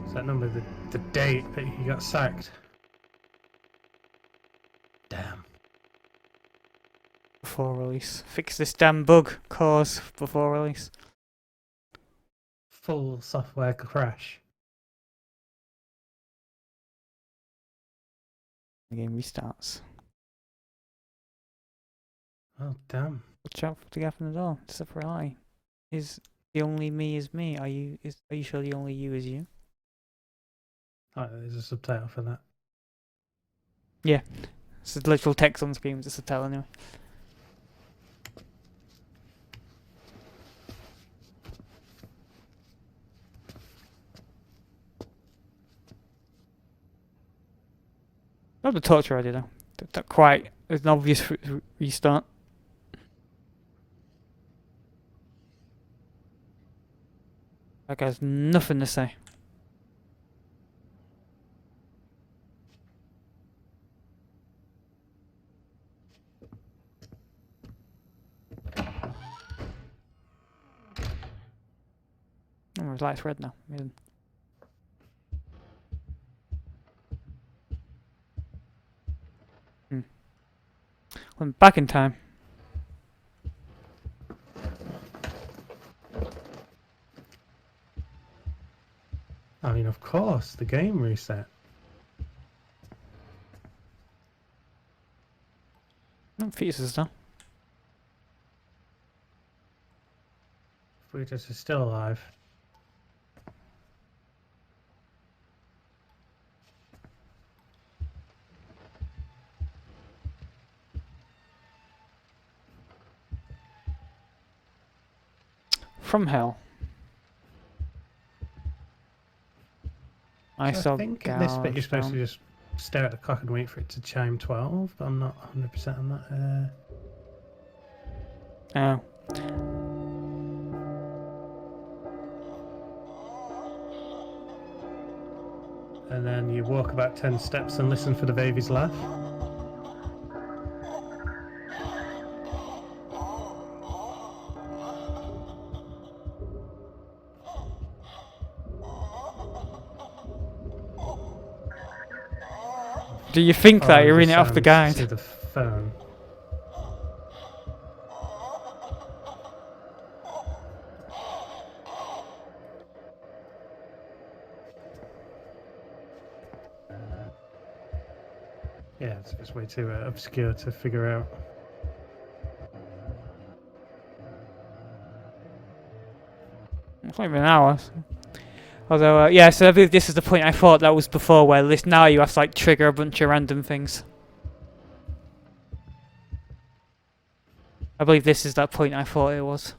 Is that number the date that he got sacked? Damn. Before release. Fix this damn bug cause before release. Full software crash. The game restarts. Oh, damn. Watch out for the gap in the door. It's a lie. Is the only me is me? Are you sure the only you is you? Oh, there's a subtitle for that. Yeah. It's the literal text on screen with the subtitle anyway. Not the torture idea though. That quite is an obvious restart. That guy's nothing to say. Oh, his light's red now. Amazing. Went back in time. I mean, of course, the game reset. No fetuses though. Fruitus is still alive. From hell. I So saw I think at this bit you're gouge supposed to down. just stare at the clock and wait for it to chime 12, but I'm not 100% on that. Oh. And then you walk about 10 steps and listen for the baby's laugh. Do you think that Follow you're the reading it off the sounds guide? to the phone. Yeah, it's just way too obscure to figure out. It's not even an hour. Although, yeah, so I believe this is the point I thought that was before, where this now you have to like trigger a bunch of random things. I believe this is that point I thought it was.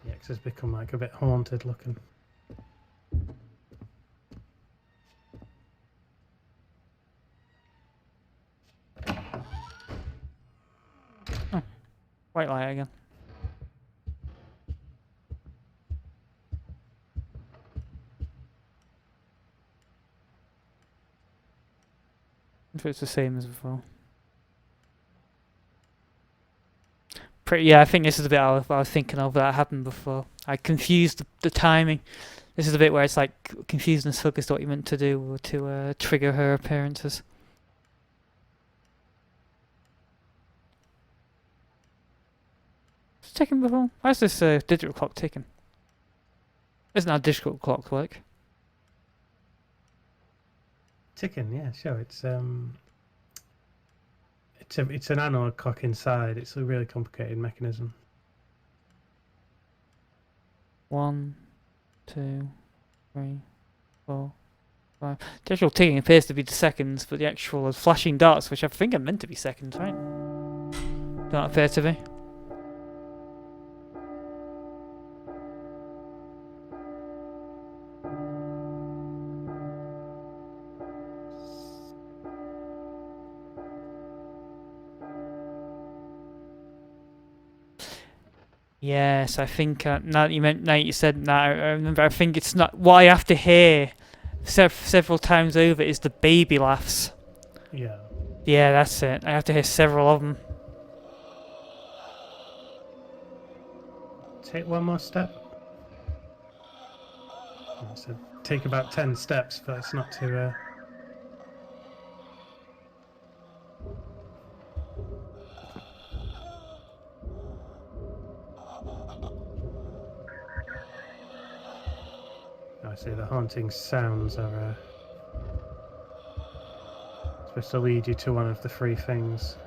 Yeah, 'cause it's become like a bit haunted looking. White light again. If it's the same as before. Yeah, I think this is the bit I was thinking of that happened before. I confused the timing. This is the bit where it's like confused and focused what you meant to do to trigger her appearances. It's ticking before. Why is this digital clock ticking? Isn't that digital clock work? Ticking, yeah, sure. It's an analog clock inside. It's a really complicated mechanism. 1, 2, 3, 4, 5. The actual ticking appears to be the seconds, but the actual flashing dots, which I think are meant to be seconds, right? Don't appear to be. Yes, I think now you said that, I remember. I think it's not what I have to hear several times over is the baby laughs. Yeah. Yeah, that's it. I have to hear several of them. Take one more step. So take about 10 steps, but it's not too. I see the haunting sounds are supposed to lead you to one of the three things.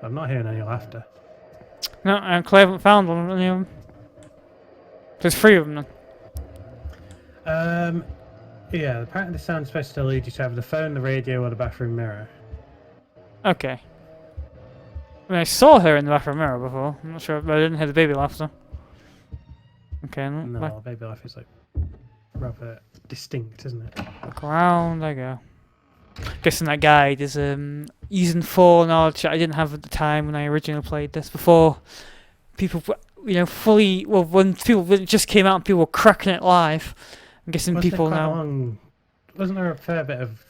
I'm not hearing any laughter. No, I clearly haven't found one of any of them. There's 3 of them then. Yeah, apparently the sound's supposed to lead you to either the phone, the radio, or the bathroom mirror. Okay. I mean, I saw her in the bathroom mirror before. I'm not sure, but I didn't hear the baby laughter. Okay, No, baby life is like rather distinct, isn't it? look around. There you go. Guessing that guide is using foreknowledge that I didn't have at the time when I originally played this. Before people, fully when it just came out and people were cracking it live. I'm guessing people now. Wasn't there a fair bit of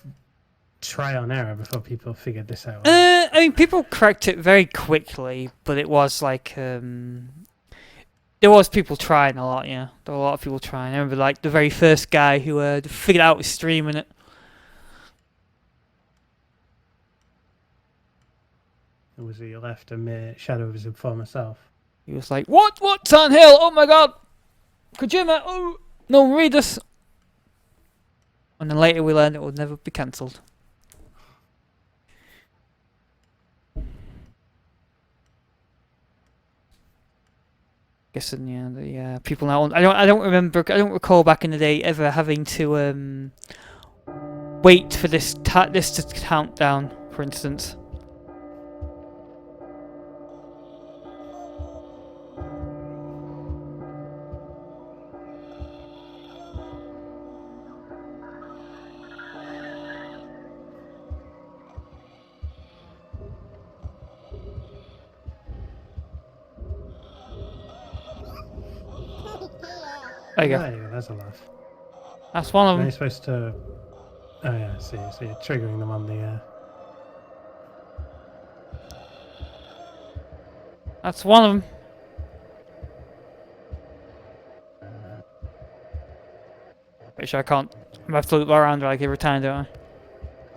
trial and error before people figured this out? I mean, people cracked it very quickly, but it was like there was people trying a lot. Yeah, there were a lot of people trying. I remember like the very first guy who figured out was streaming it. Or was he left a mere shadow of his former self? He was like, "What? Silent Hill? Oh my God, Kojima! Oh, no, read this." And then later we learned it would never be cancelled. Guessing, the people now. I don't remember. I don't recall back in the day ever having to wait for this to count down, for instance. There you go. There you go, there's a laugh. That's one of Are them. you supposed to... Oh yeah, I see. So you're triggering them on the... That's one of them. Pretty sure I can't. I have to look around like every time, don't I?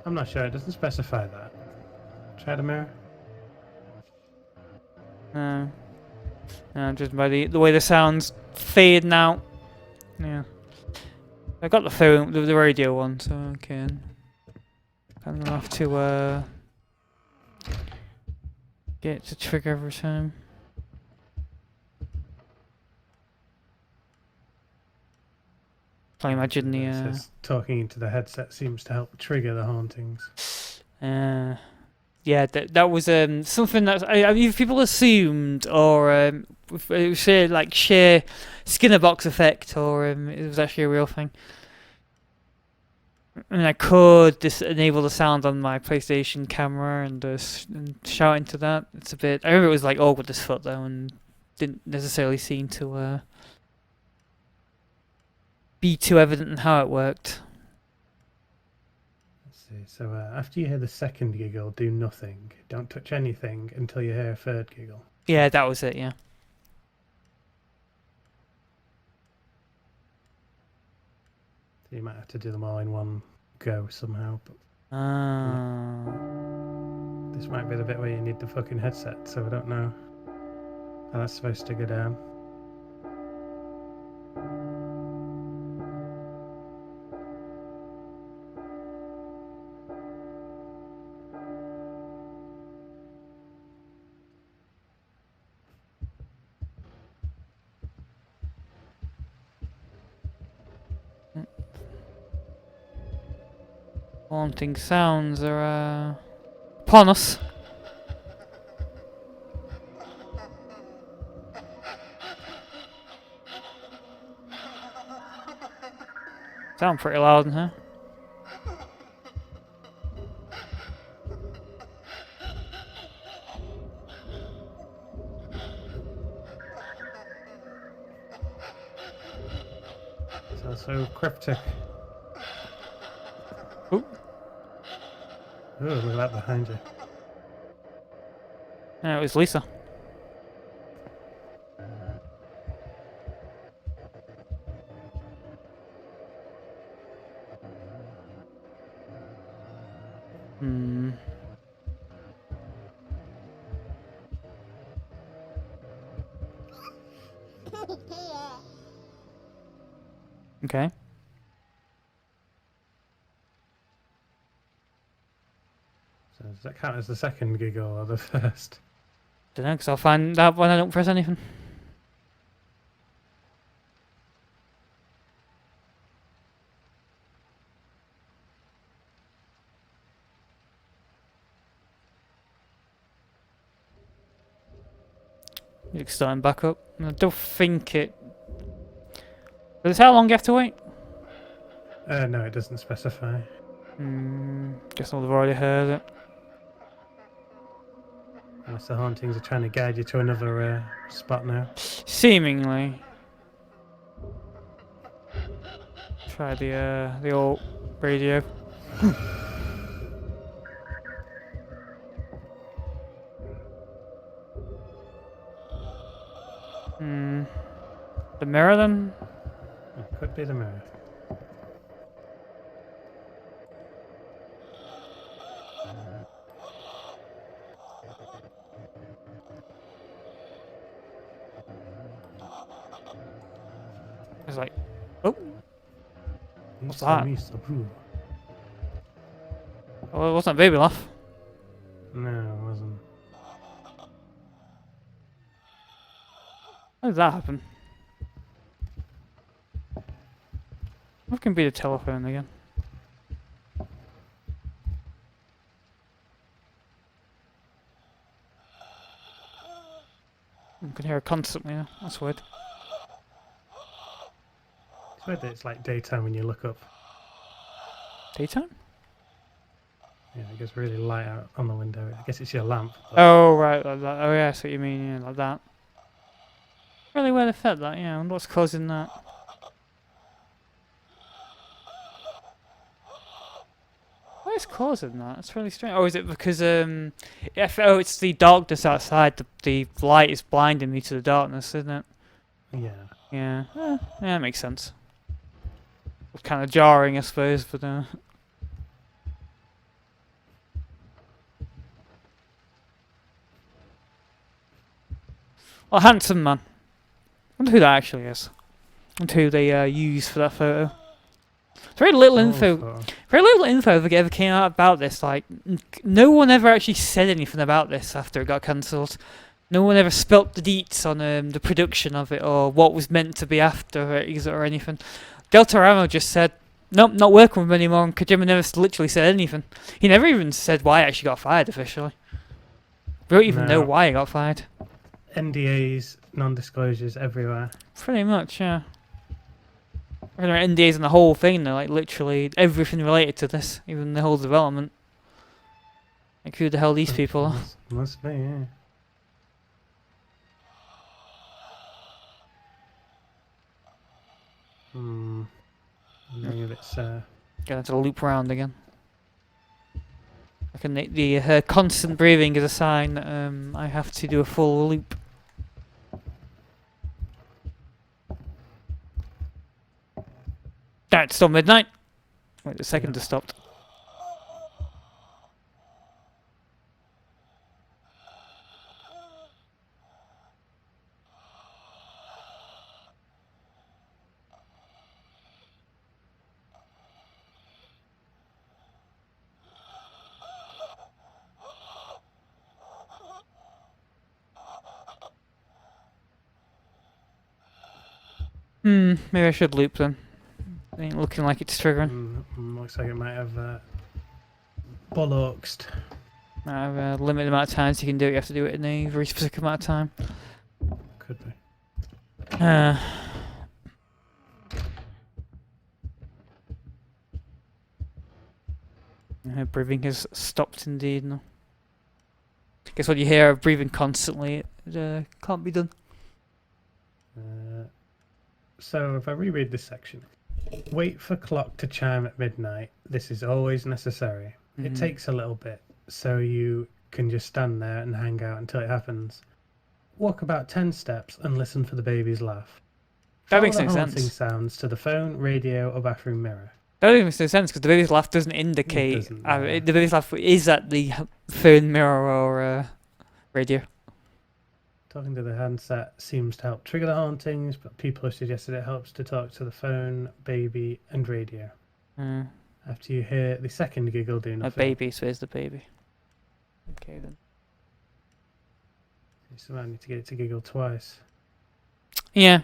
I'm not sure. It doesn't specify that. Try the mirror. No. No, just by the way the sounds fade now. Yeah. I got the phone, the radio one, so okay. Kind of have to get it to trigger every time. I imagine It says talking into the headset seems to help trigger the hauntings. yeah, that was something that either people assumed, or say like sheer Skinner box effect, or it was actually a real thing. And I could just enable the sound on my PlayStation camera and shout into that. It's a bit. I remember it was like awkward as fuck though, and didn't necessarily seem to be too evident in how it worked. Let's see. So after you hear the second giggle, do nothing. Don't touch anything until you hear a third giggle. Yeah, that was it. Yeah. So you might have to do them all in one go somehow. But this might be the bit where you need the fucking headset. So I don't know how that's supposed to go down. Haunting sounds are upon us. Sound pretty loud in here. So cryptic. Ooh. Oh, look at that behind you. It was Lisa. Hmm. Okay. So does that count as the second giggle or the first? Don't know, because I'll find that when I don't press anything. Music's starting back up. I don't think it... Is this how long you have to wait? No, it doesn't specify. Guess I've already heard it. Unless the hauntings are trying to guide you to another spot now. Seemingly. Try the old radio. The mirror then? It could be the mirror. It's like, oh, What's that? Ooh. well, it wasn't a baby laugh. No, it wasn't. How did that happen? What can be the telephone again? I can hear it constantly now. That's weird. It's weird that it's like daytime when you look up. Daytime? Yeah, it gets really light out on the window. I guess it's your lamp. But Oh, right, like that. Oh, yeah, I see what you mean, yeah, like that. Really weird effect, that, yeah. I wonder what's causing that. What is causing that? It's really strange. Oh, is it because, oh, it's the darkness outside. The light is blinding me to the darkness, isn't it? yeah. Yeah. Yeah, that makes sense. It's kind of jarring, I suppose, but, Oh, handsome man. I wonder who that actually is. I wonder who they used for that photo. Very little info. Photo. Very little info ever came out about this. Like, no one ever actually said anything about this after it got cancelled. No one ever spilt the deets on the production of it or what was meant to be after it or anything. Delta Ramo just said, nope, not working with him anymore, and Kojima never literally said anything. He never even said why he actually got fired officially. We don't even know No. why he got fired. NDAs, non-disclosures everywhere. Pretty much, yeah. There are NDAs on the whole thing, though, like literally everything related to this, even the whole development. Like, who the hell these people are? Must be, yeah. I'm wondering if it's Gonna have to loop around again. I can her constant breathing is a sign that I have to do a full loop. It's still midnight. Wait, the second just stopped. Maybe I should loop then. Ain't looking like it's triggering. looks like it might have bollocks. I have a limited amount of times you can do it. You have to do it in a very specific amount of time. Could be. Her breathing has stopped indeed. No. Guess when you hear her breathing constantly, it can't be done. So if I reread this section, Wait for clock to chime at midnight. This is always necessary. It Mhm. takes a little bit, so you can just stand there and hang out until it happens. Walk about 10 steps and listen for the baby's laugh. That Follow makes the no haunting sense. sounds to the phone, radio, or bathroom mirror. That makes no sense because the baby's laugh doesn't indicate. doesn't, The baby's laugh is at the phone, mirror, or radio. Talking to the handset seems to help trigger the hauntings, but people have suggested it helps to talk to the phone, baby, and radio. Mm. After you hear the second giggle, do A nothing. baby, so where's the baby? Okay then. You somehow need to get it to giggle twice. Yeah.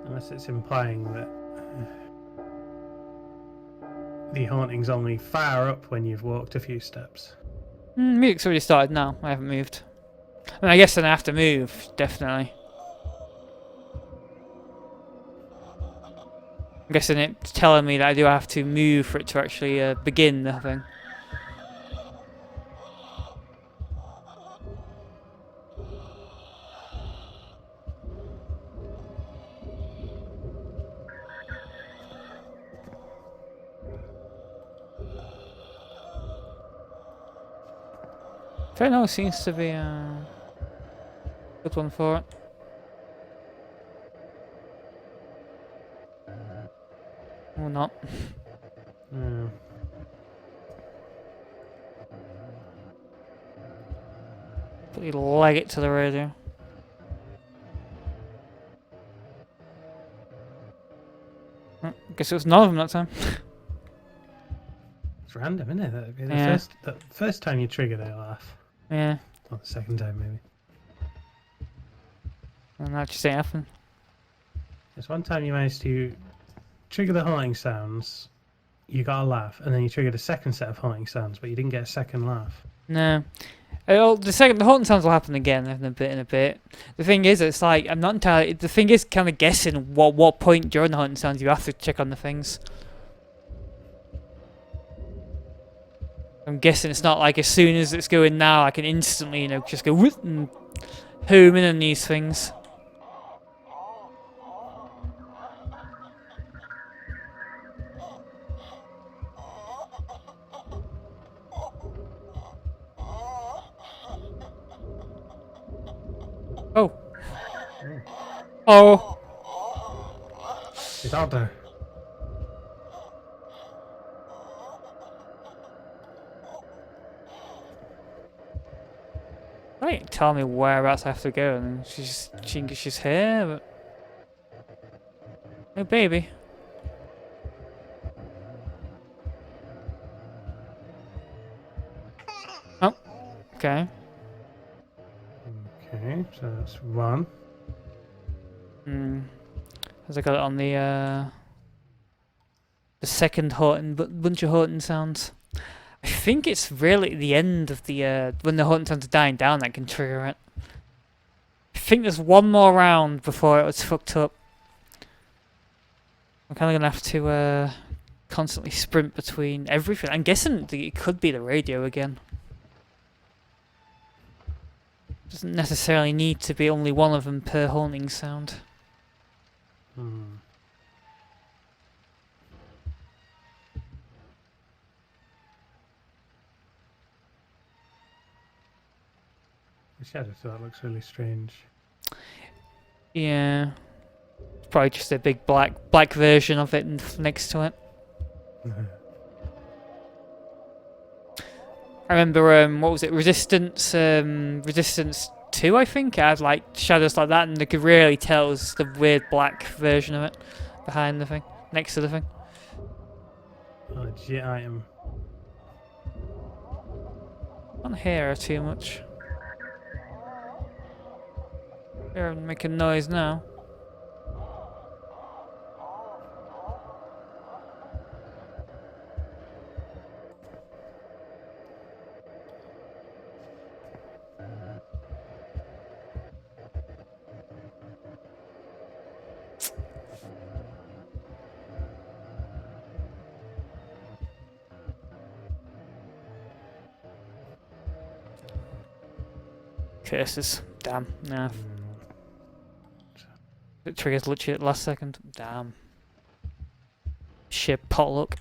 Unless it's implying that the haunting's only far up when you've walked a few steps. Music's already started now. I haven't moved. I mean, I guess then I have to move, definitely. I'm guessing it's telling me that I do have to move for it to actually begin the thing. Fair enough, seems to be a good one for it. Or not. Yeah. But you leg it to the radio. Guess it was none of them that time. It's random, isn't it? That'd be Yeah. the first time you trigger, they laugh. Yeah. Or the second time, maybe. And that just ain't happening. There's one time you managed to trigger the haunting sounds, you got a laugh, and then you triggered a second set of haunting sounds, but you didn't get a second laugh. No. The haunting sounds will happen again in a bit. The thing is, it's like I'm not entirely. The thing is, kind of guessing what point during the haunting sounds you have to check on the things. I'm guessing it's not like as soon as it's going now, I can instantly, just go whoop and home in on these things. Oh. Oh. It's out there. Right, tell me whereabouts I have to go, and she's here, but no baby. Oh, okay. Okay, so that's one. As I got it on the second haunting, bunch of haunting sounds. I think it's really at the end of the when the haunting sounds are dying down that can trigger it. I think there's one more round before it was fucked up. I'm kind of gonna have to constantly sprint between everything. I'm guessing it could be the radio again. Doesn't necessarily need to be only one of them per haunting sound. The shadow to that looks really strange. Yeah, it's probably just a big black version of it next to it. I remember what was it? Resistance 2, I think. It had like shadows like that, and they could really tell it was the weird black version of it behind the thing, next to the thing. Oh, legit item. Can't hear her too much. Hear her making noise now. Curses. Damn. Nah. Mm. It triggers literally at the last second. Damn. Sheer potluck.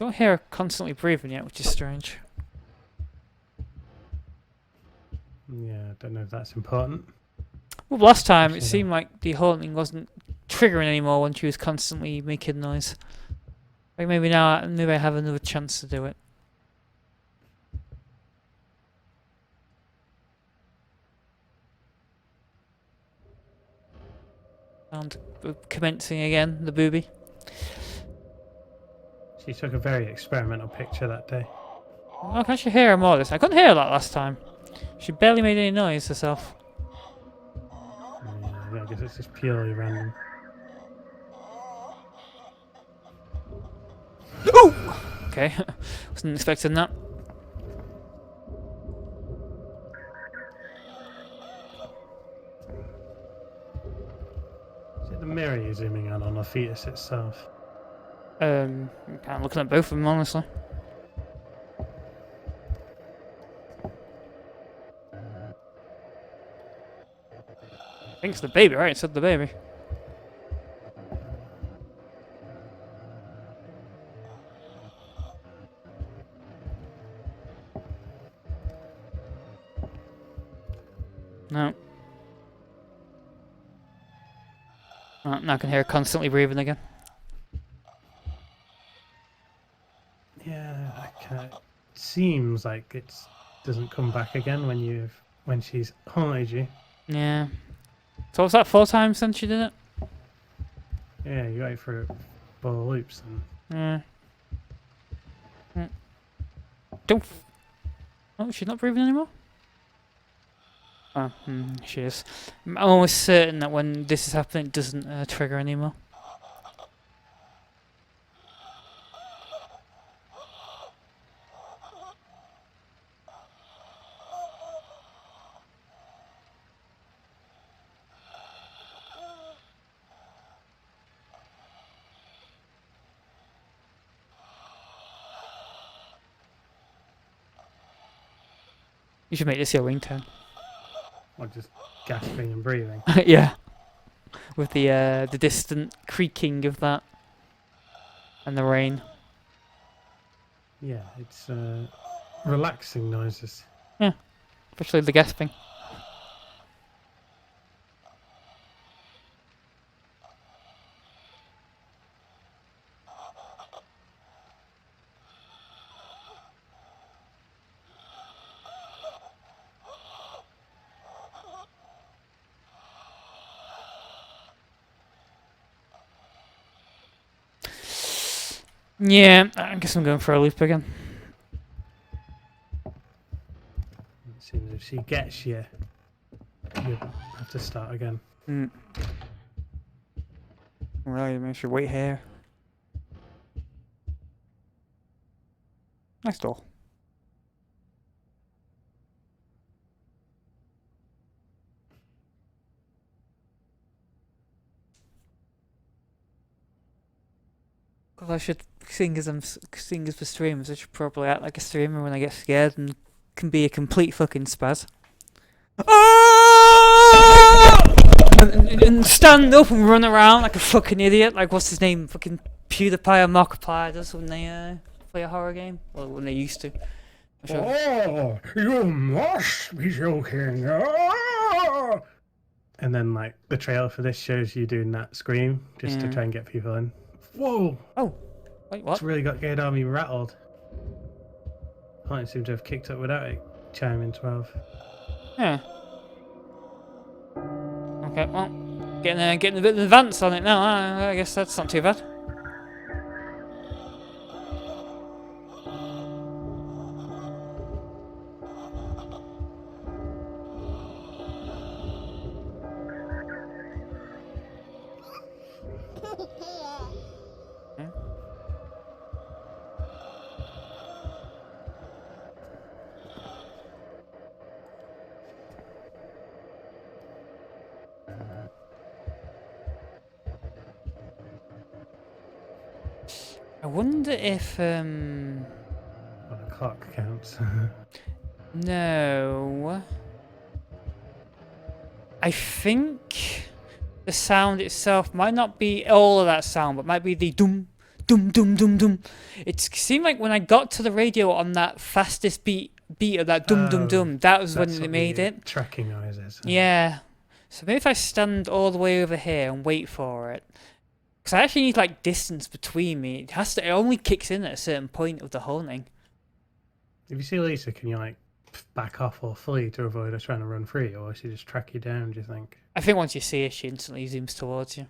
Don't hear her constantly breathing yet, which is strange. Yeah, I don't know if that's important. Well, last time it Actually, no. seemed like the haunting wasn't triggering anymore when she was constantly making noise. Like maybe now, maybe I have another chance to do it. And commencing again, the booby. She took a very experimental picture that day. I can actually hear her more this. I couldn't hear her that last time. She barely made any noise herself. Yeah, I guess it's just purely random. Okay, wasn't expecting that. Is it the mirror you're zooming on the fetus itself? I'm looking at both of them honestly. I think it's the baby, right? It said the baby. No. Oh, now I can hear her constantly breathing again. Yeah, it seems like it doesn't come back again when she's haunted you. Yeah. So was that 4 times since she did it? Yeah, you wait for 4 loops and Yeah. Don't. Oh, she's not breathing anymore? Oh, she is. I'm almost certain that when this is happening, it doesn't trigger anymore. You should make this your ringtone. or just gasping and breathing. Yeah. With the distant creaking of that. And the rain. Yeah, it's relaxing noises. Especially the gasping. Yeah, I guess I'm going for a loop again. It seems if she gets you, you have to start again. Right, maybe I should wait here. Nice door. Well, I should seeing as for streamers, I should probably act like a streamer when I get scared and can be a complete fucking spaz. And stand up and run around like a fucking idiot. Like what's his name? Fucking PewDiePie or Markiplier does when they play a horror game. Well, when they used to. Oh, you must be joking. Oh! And then, like, the trailer for this shows you doing that scream just to try and get people in. Whoa! Oh, wait, what? It's really got Gay Army rattled. I don't seem to have kicked up without it chiming 12. Yeah. Okay, well, getting a bit of advance on it now. I guess that's not too bad. I wonder if Well, I clock counts. No. I think the sound itself might not be all of that sound, but might be the dum, dum, dum, dum, dum. It seemed like when I got to the radio on that fastest beat of that dum, dum, Oh, dum, that was when That's it what made the it. tracking noises. Yeah. So maybe if I stand all the way over here and wait for it. Because I actually need like distance between me. It only kicks in at a certain point of the haunting. If you see Lisa, can you like back off or flee to avoid her trying to run free, or does she just track you down? Do you think? I think once you see her, she instantly zooms towards you.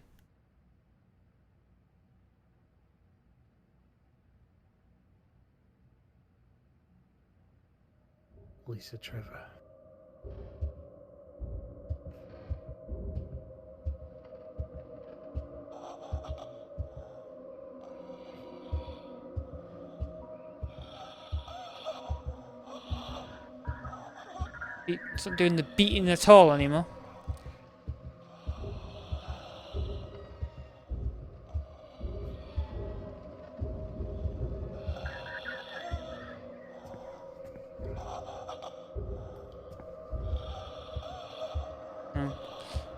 Lisa Trevor. It's not doing the beating at all anymore.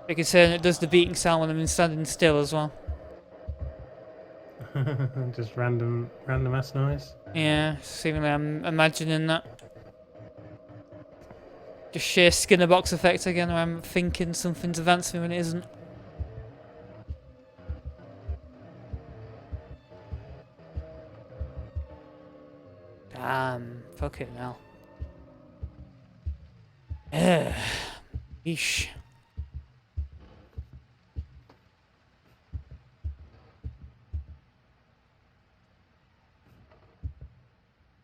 Big concern, it does the beating sound when I'm standing still as well. Just random ass noise. Yeah, seemingly I'm imagining that. Just sheer Skinner box effect again, where I'm thinking something's advancing when it isn't. Damn, fuck it now. Ugh. Yeesh.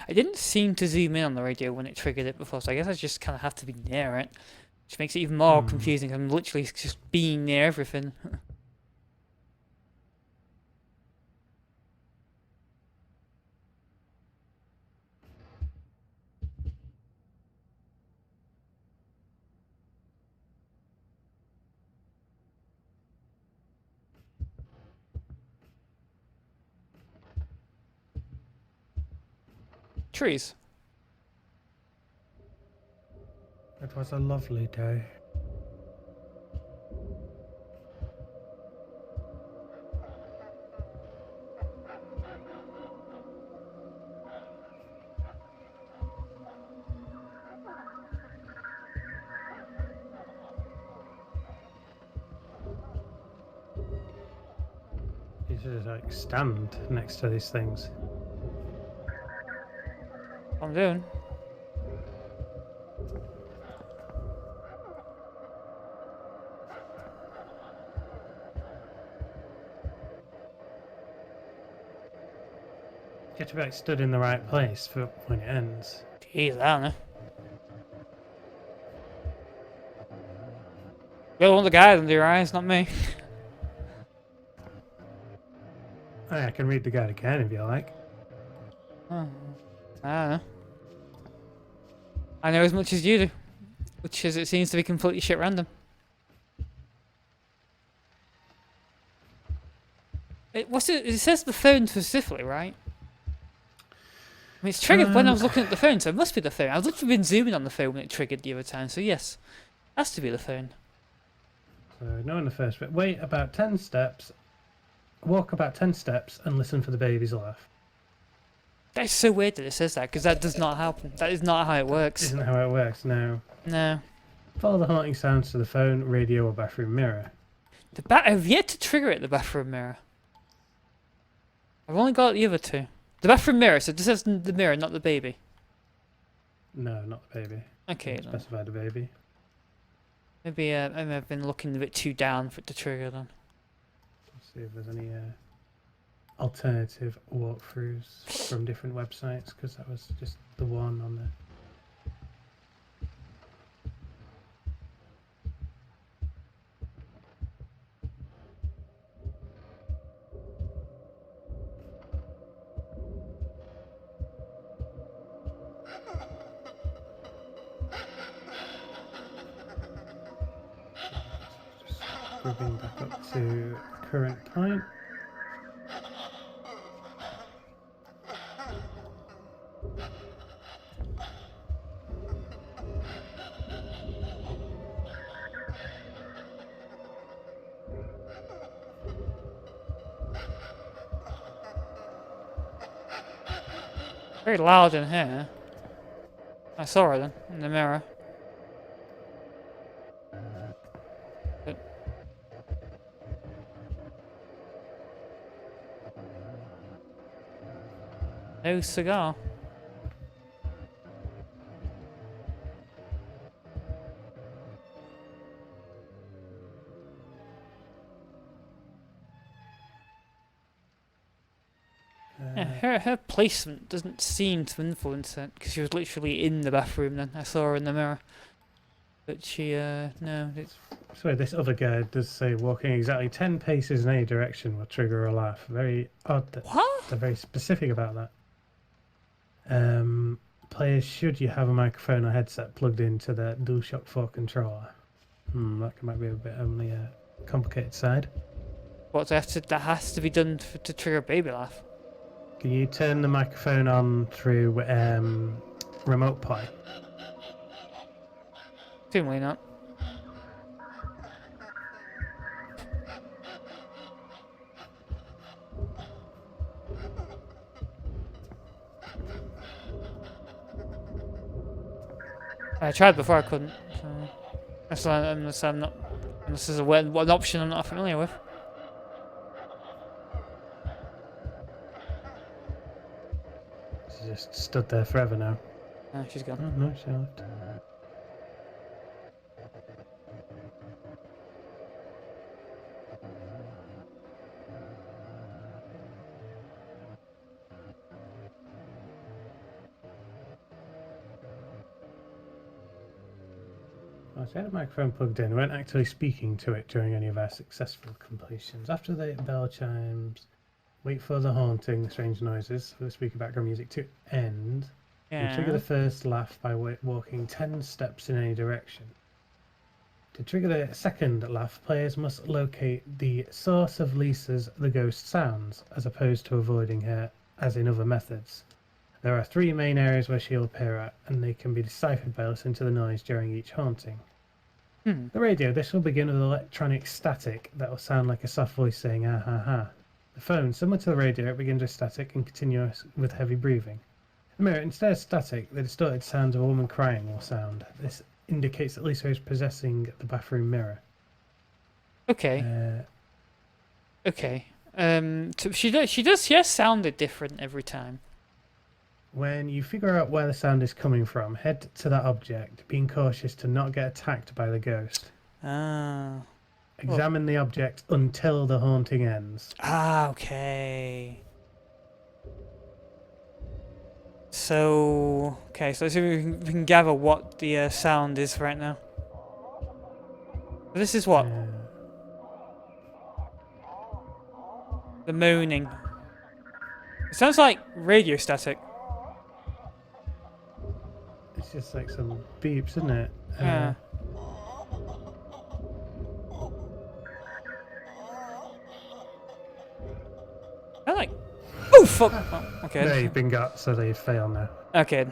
I didn't seem to zoom in on the radio when it triggered it before, so I guess I just kind of have to be near it. Which makes it even more confusing. I'm literally just being near everything. Trees. It was a lovely day. You should just like stand next to these things. I'm doing. You have to be like stood in the right place for when it ends. Jeez, I don't know. You're the one of the guys under your eyes, not me. Oh, I can read the guide again if you like. Oh, I don't know. I know as much as you do, which is it seems to be completely shit random. It says the phone specifically, right? I mean, it's triggered when I was looking at the phone, so it must be the phone. I've literally been zooming on the phone when it triggered the other time, so yes, has to be the phone. So no in the first bit. Wait about 10 steps. Walk about 10 steps and listen for the baby's laugh. That's so weird that it says that, because that does not happen. That is not how it works. Isn't how it works, no. No. Follow the haunting sounds to the phone, radio, or bathroom mirror. I've yet to trigger it, the bathroom mirror. I've only got the other two. The bathroom mirror, so this is the mirror, not the baby. No, not the baby. Okay, Don't then. specify the baby. Maybe I've been looking a bit too down for it to trigger then. Let's see if there's any alternative walkthroughs from different websites, because that was just the one on there. Just scrubbing back up to current time. Very loud in here. I saw her then, in the mirror. But no cigar. Yeah, her placement doesn't seem to influence it, because she was literally in the bathroom then. I saw her in the mirror. But she, no. So this other guide does say walking exactly 10 paces in any direction will trigger a laugh. Very odd that What? they're very specific about that. Players, should you have a microphone or headset plugged into the DualShock 4 controller? That might be a bit on the complicated side. What, that has to be done to trigger a baby laugh? Can you turn the microphone on through remote play? Seemingly not. I tried before, I couldn't. So unless this is an option I'm not familiar with. She just stood there forever now. She's gone. Oh no, she left. Well, she had a microphone plugged in. We weren't actually speaking to it during any of our successful completions. After the bell chimes, wait for the haunting, the strange noises for the speaker background music to end. And trigger the first laugh by walking 10 steps in any direction. To trigger the second laugh, players must locate the source of Lisa's the ghost sounds, as opposed to avoiding her as in other methods. There are 3 main areas where she'll appear at, and they can be deciphered by listening to the noise during each haunting. The radio, this will begin with electronic static that will sound like a soft voice saying ah ha ha. The phone, similar to the radio, it begins with static and continues with heavy breathing. The mirror, instead of static, the distorted sounds of a woman crying will sound. This indicates that Lisa is possessing the bathroom mirror. Okay. Okay. She has sounded different every time. When you figure out where the sound is coming from, head to that object, being cautious to not get attacked by the ghost. Ah. Examine the object until the haunting ends. Ah, okay. So, let's see if we can gather what the sound is right now. This is what? The moaning. It sounds like radio static. It's just like some beeps, isn't it? Yeah. I like. Oh fuck! Oh, okay. No, you've been got, so they fail now. Okay.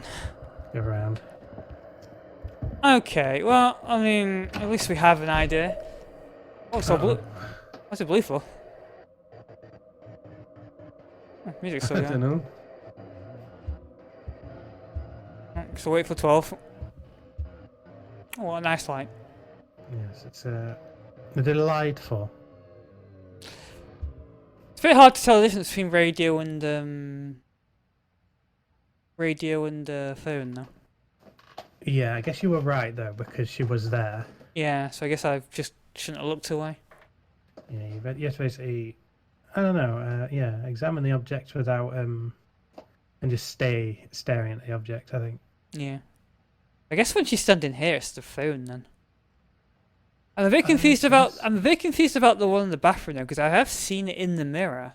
Go around. Okay. Well, I mean, at least we have an idea. Oh, so blue. What's it blue for? Oh, music's so I good. don't know. So wait for 12. Oh, what a nice light. Yes, it's delightful. It's very hard to tell the difference between radio and phone though. Yeah, I guess you were right though, because she was there. Yeah, so I guess I just shouldn't have looked away. Yeah, you have to basically, I don't know, examine the object without and just stay staring at the object, I think. Yeah. I guess when she's standing here, it's the phone then. I'm a bit confused about the one in the bathroom though, because I have seen it in the mirror.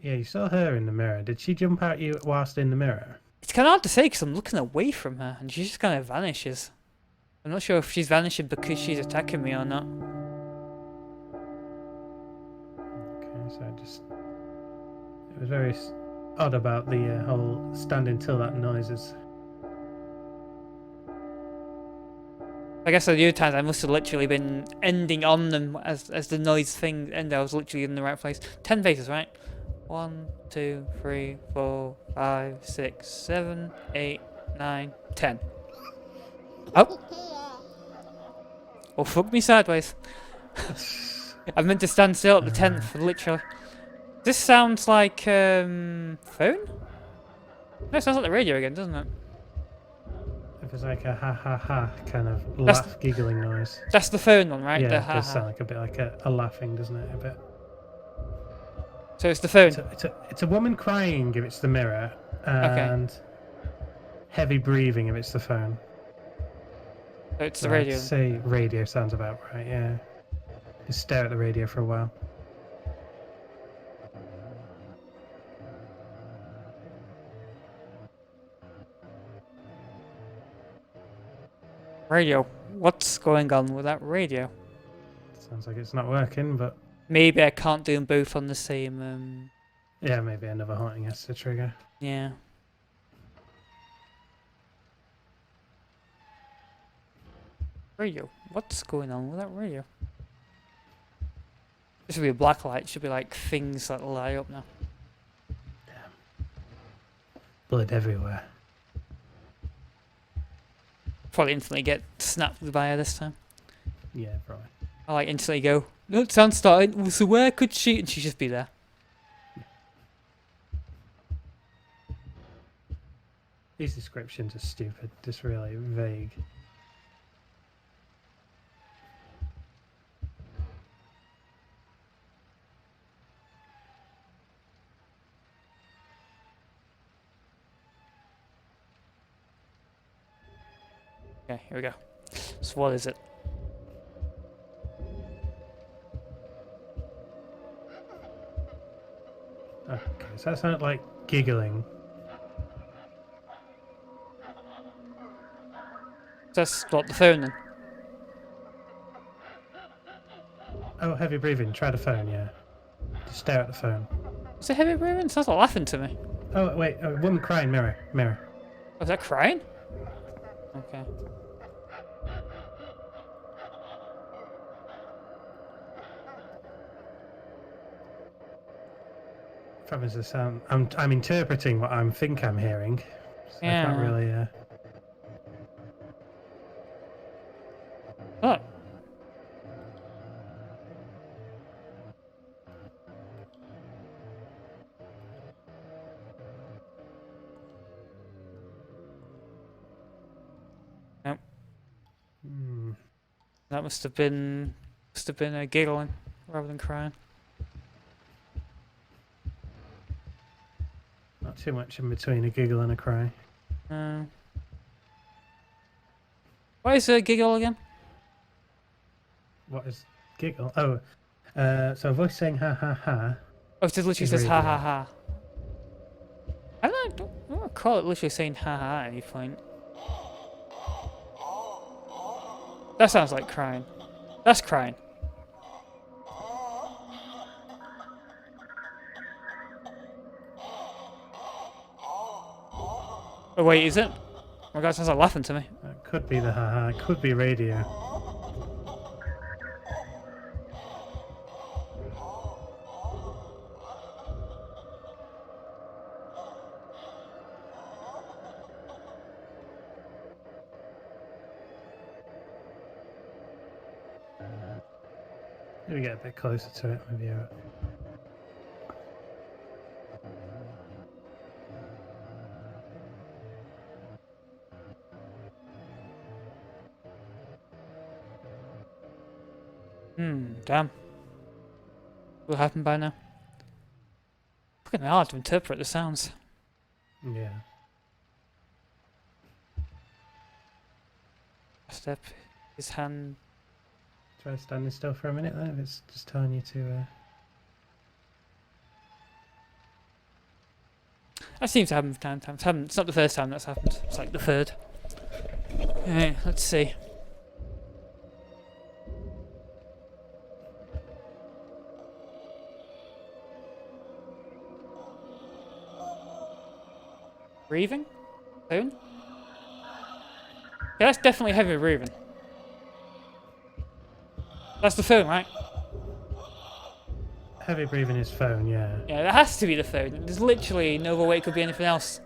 Yeah, you saw her in the mirror. Did she jump at you whilst in the mirror? It's kind of hard to say because I'm looking away from her and she just kind of vanishes. I'm not sure if she's vanishing because she's attacking me or not. Okay, so it was very odd about the whole standing till that noises. I guess the other times I must have literally been ending on them as the noise thing ended. I was literally in the right place. 10 paces, right? 1, 2, 3, 4, 5, 6, 7, 8, 9, 10. Oh! Oh, fuck me sideways. I meant to stand still at the 10th, literally. This sounds like, phone? No, it sounds like the radio again, doesn't it? If it's like a ha ha ha kind of That's- laugh giggling noise. That's the phone one, right? Yeah, The it ha does ha. sound like a bit like a laughing, doesn't it? A bit. So it's the phone. It's a woman crying if it's the mirror, and heavy breathing if it's the phone. So it's the So I'd radio. say radio sounds about right. Yeah. Just stare at the radio for a while. Radio. What's going on with that radio? Sounds like it's not working, but Maybe I can't do them both on the same, yeah, maybe another haunting has to trigger. yeah. Radio. What's going on with that radio? This should be a black light. Should be like things that light up now. Blood everywhere. Probably instantly get snapped by her this time. Yeah, probably. I like instantly go, no, sound starting. So where could she? And she'd just be there. These descriptions are stupid. Just really vague. Okay, here we go. So what is it? Okay, so that sounded like giggling. That's what the phone then. Oh, heavy breathing. Try the phone, yeah. Just stare at the phone. Is it heavy breathing? Sounds like laughing to me. Oh, wait. Oh, woman crying. Mirror. Mirror. Oh, is that crying? Okay. Problem is the sound. I'm interpreting what I think I'm hearing. So I can't Yeah. really. Oh. Nope. Hmm. That must have been a giggling rather than crying. Not too much in between a giggle and a cry. What is a giggle again? What is giggle? Oh, so a voice saying ha ha ha. Oh, it just literally Is says ha radio. ha ha. I don't recall it literally saying ha ha at any point. That sounds like crying. That's crying. Oh wait, is it? Oh my god, it sounds like laughing to me. That could be the ha ha. It could be radio. Maybe get a bit closer to it. Maybe. Damn. What happened by now? Fucking hard to interpret the sounds. Yeah. Step, his hand. Try standing still for a minute there. If it's just telling you to. That seems to happen from time to time. It's not the first time that's happened. It's like the third. Alright, let's see. Breathing? Phone? Yeah, that's definitely heavy breathing. That's the phone, right? heavy breathing is phone, yeah. Yeah, that has to be the phone. There's literally no other way it could be anything else.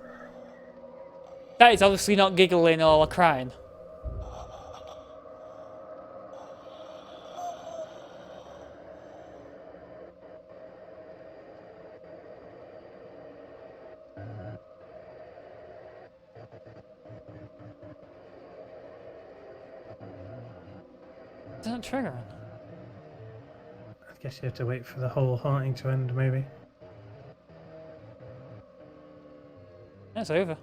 That is obviously not giggling or crying. It's not triggering. I guess you have to wait for the whole haunting to end, maybe. It's over.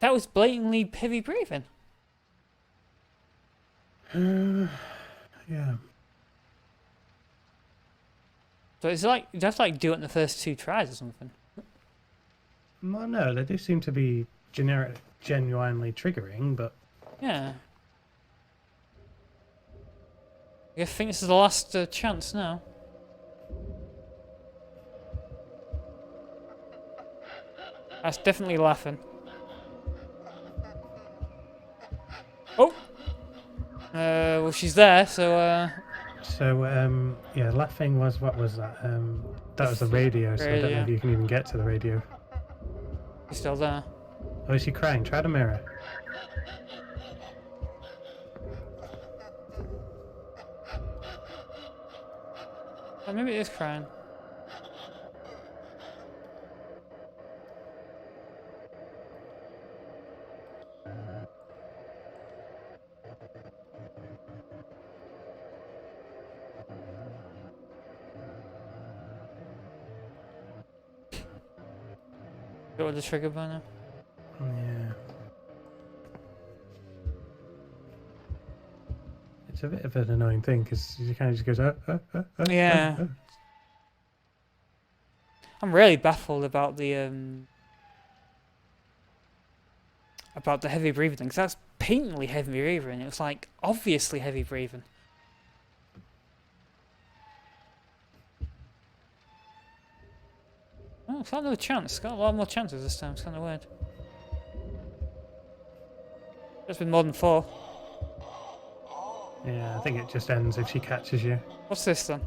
That was blatantly heavy breathing. Yeah. So it's like you have to like do it in the first 2 tries or something. Well, no, they do seem to be genuinely triggering, but Yeah. I think this is the last chance now. That's definitely laughing. Oh! Well, she's there, so, yeah, laughing was, what was that? That was the radio, so I don't know if Radio. you can even get to the radio. she's still there. Oh, is she crying? Try the mirror. Oh, maybe it is crying. Got the trigger by now. Yeah. It's a bit of an annoying thing because she kind of just goes, Yeah. I'm really baffled about the heavy breathing thing, 'cause that's patently heavy breathing. It was like obviously heavy breathing. Oh, it's got another chance. It's got a lot more chances this time. It's kind of weird. It's been more than 4. Yeah, I think it just ends if she catches you. What's this then?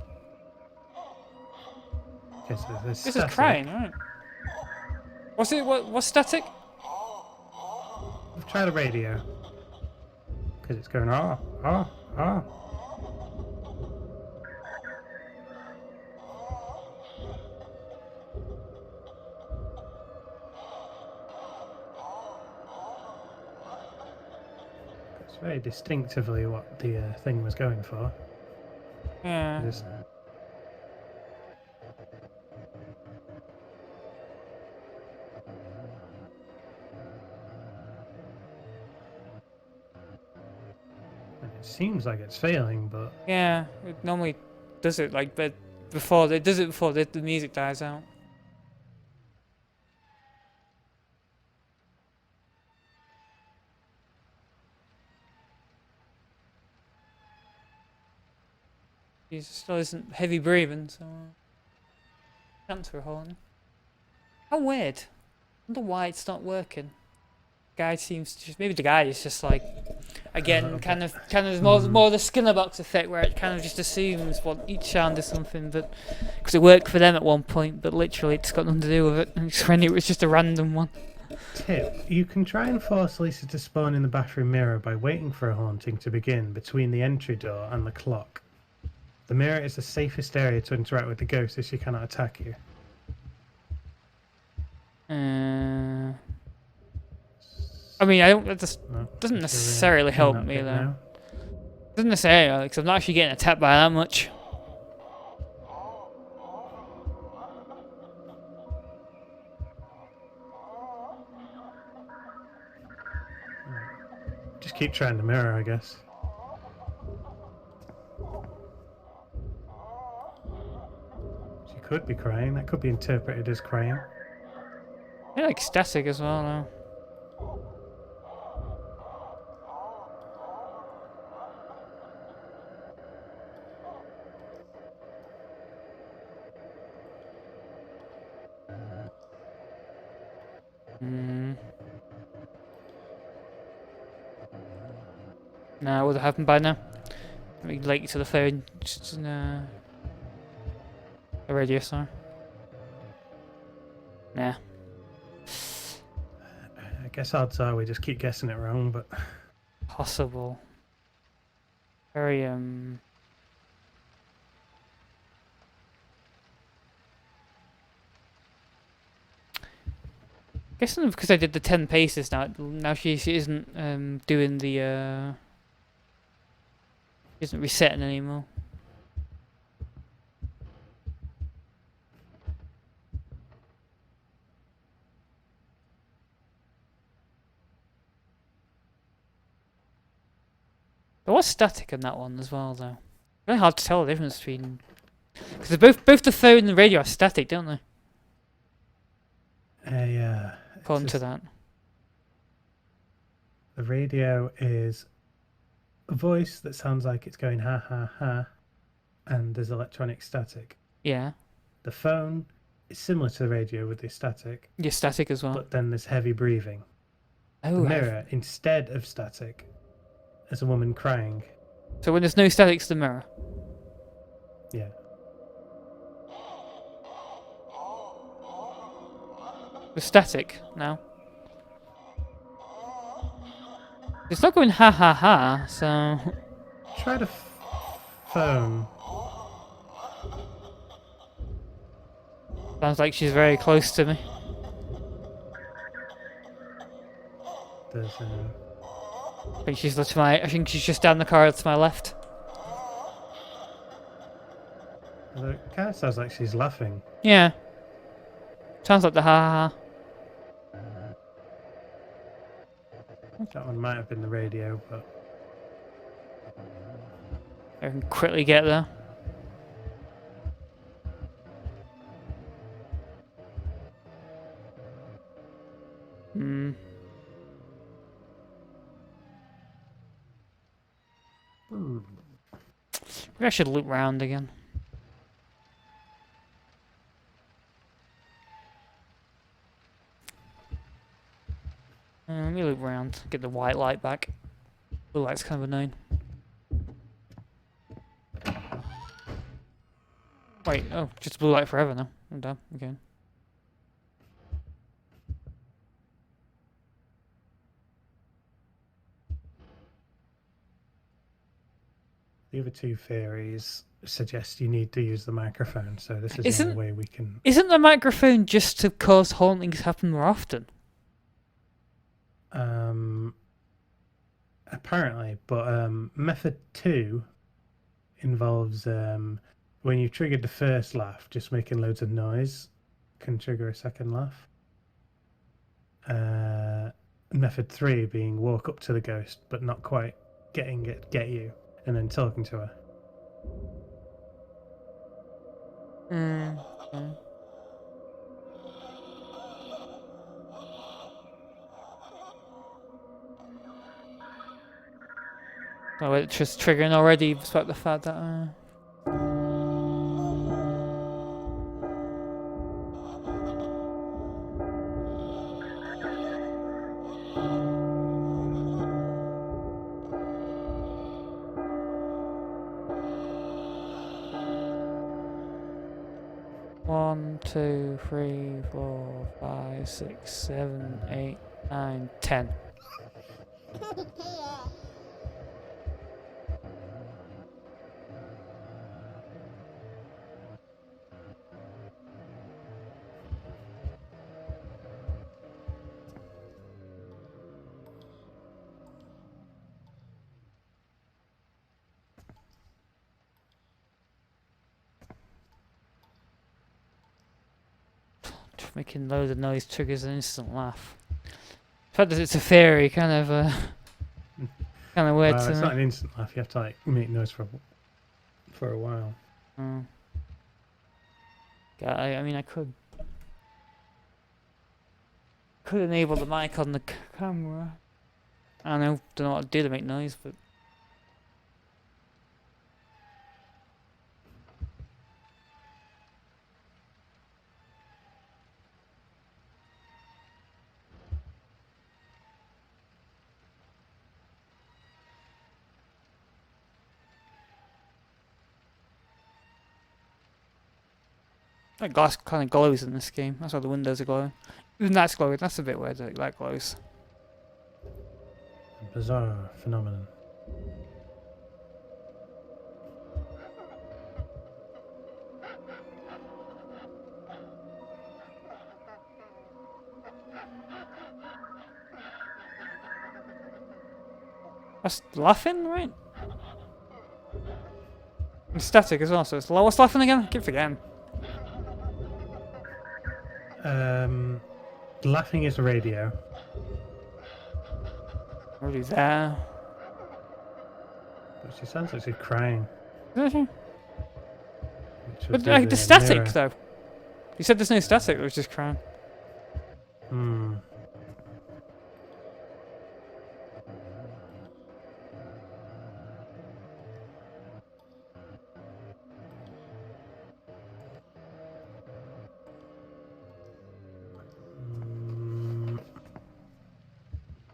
Okay, so there's This static. is crying, right? What's it? What's static? Try the radio. Because it's going, ah, ah, ah. It's very distinctively what the thing was going for. Yeah. Just- and it seems like it's failing, but Yeah. It normally does it like before. It does it before the music dies out. He still isn't heavy breathing, so chance for a hole. How weird. I wonder why it's not working. Guy seems to maybe the guy is just like again kind of more the Skinner box effect where it kind of just assumes what each sound is something, but because it worked for them at one point, but literally it's got nothing to do with it, and when it was just a random one. tip, you can try and force Lisa to spawn in the bathroom mirror by waiting for a haunting to begin between the entry door and the clock. The mirror is the safest area to interact with the ghost as she cannot attack you. I mean, I don't. That just No, doesn't it's necessarily in help that me bit though. now. Doesn't necessarily, because I'm not actually getting attacked by that much. Just keep trying the mirror, I guess. She could be crying. That could be interpreted as crying. I like static as well now. Nah, it would have happened by now. Let me link to the phone. Just the radio, sorry. Nah. I guess odds are we just keep guessing it wrong, but Possible. Very guessing because I did the 10 paces now she isn't doing the isn't resetting anymore. There was static on that one as well though. Very hard to tell the difference between because both the phone and the radio are static, don't they? yeah. According to that. The radio is a voice that sounds like it's going ha ha ha, and there's electronic static. Yeah. The phone is similar to the radio with the static, Yeah, static as well. but then there's heavy breathing. Oh, The mirror, instead of static, is a woman crying. so when there's no static, it's the mirror. Yeah. The static now. It's not going ha ha ha, so Try the phone. sounds like she's very close to me. There's I think she's just down the corridor to my left. it kind of sounds like she's laughing. Yeah. Sounds like the ha ha That one might have been the radio, but ha. I can quickly get there. Hmm. Maybe I should loop round again. Let me loop round, get the white light back. Blue light's kind of annoying. Wait, oh, just blue light forever now. I'm done, okay. the other two theories suggest you need to use the microphone, so this is the Isn't- only way we can... Isn't the microphone just to cause hauntings happen more often? Apparently, but method 2 involves when you've triggered the first laugh, just making loads of noise can trigger a second laugh. Method 3 being walk up to the ghost but not quite getting it get you, and then talking to her. Okay. Oh, it's just triggering already, despite the fact that. One, 2, 3, 4, 5, 6, 7, 8, 9, 10. Making loads of noise triggers an instant laugh. The fact that it's a fairy kind of kind of weird Well, to it's me. not an instant laugh. You have to like make noise for a while. Mm. Yeah, I mean, I could enable the mic on the camera. I don't know what to do to make noise, but That glass kind of glows in this game. That's why the windows are glowing. Even that's glowing. That's a bit weird that glows. A bizarre phenomenon. That's laughing, right? And static as well, so it's what's laughing again? I keep forgetting. Laughing is radio. Already there. But she sounds like she's crying. But Which would be the static mirror. though. You said there's no static, it was just crying. Hmm.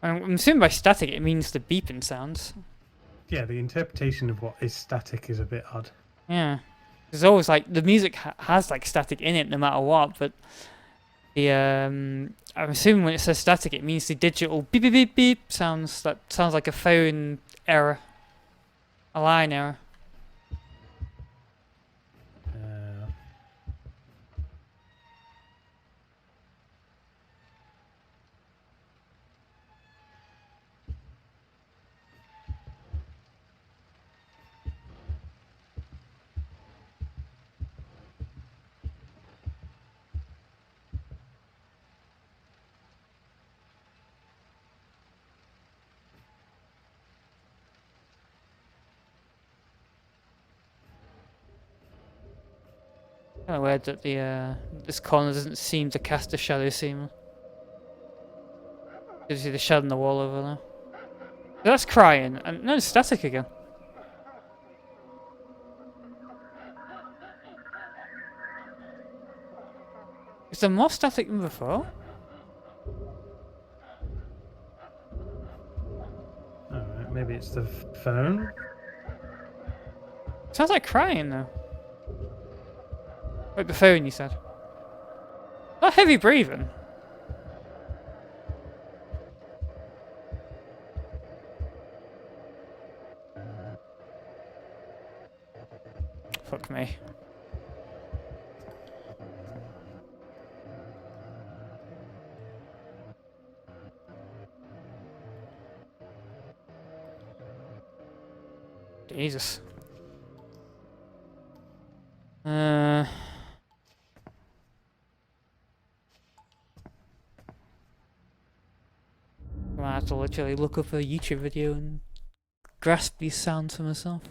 I'm assuming by static it means the beeping sounds. Yeah, the interpretation of what is static is a bit odd. Yeah. There's always like the music has like static in it no matter what, but the I'm assuming when it says static it means the digital beep beep beep beep sounds that sounds like a phone error. A line error. Uh, Kind of weird that the this corner doesn't seem to cast a shadow seam. You see the shadow on the wall over there. That's crying, and no, it's static again. Is there more static than before? Alright, maybe it's the phone. Sounds like crying though. Like the phone, you said. Not heavy breathing. Fuck me. Jesus. I have to literally look up a YouTube video and grasp these sounds for myself.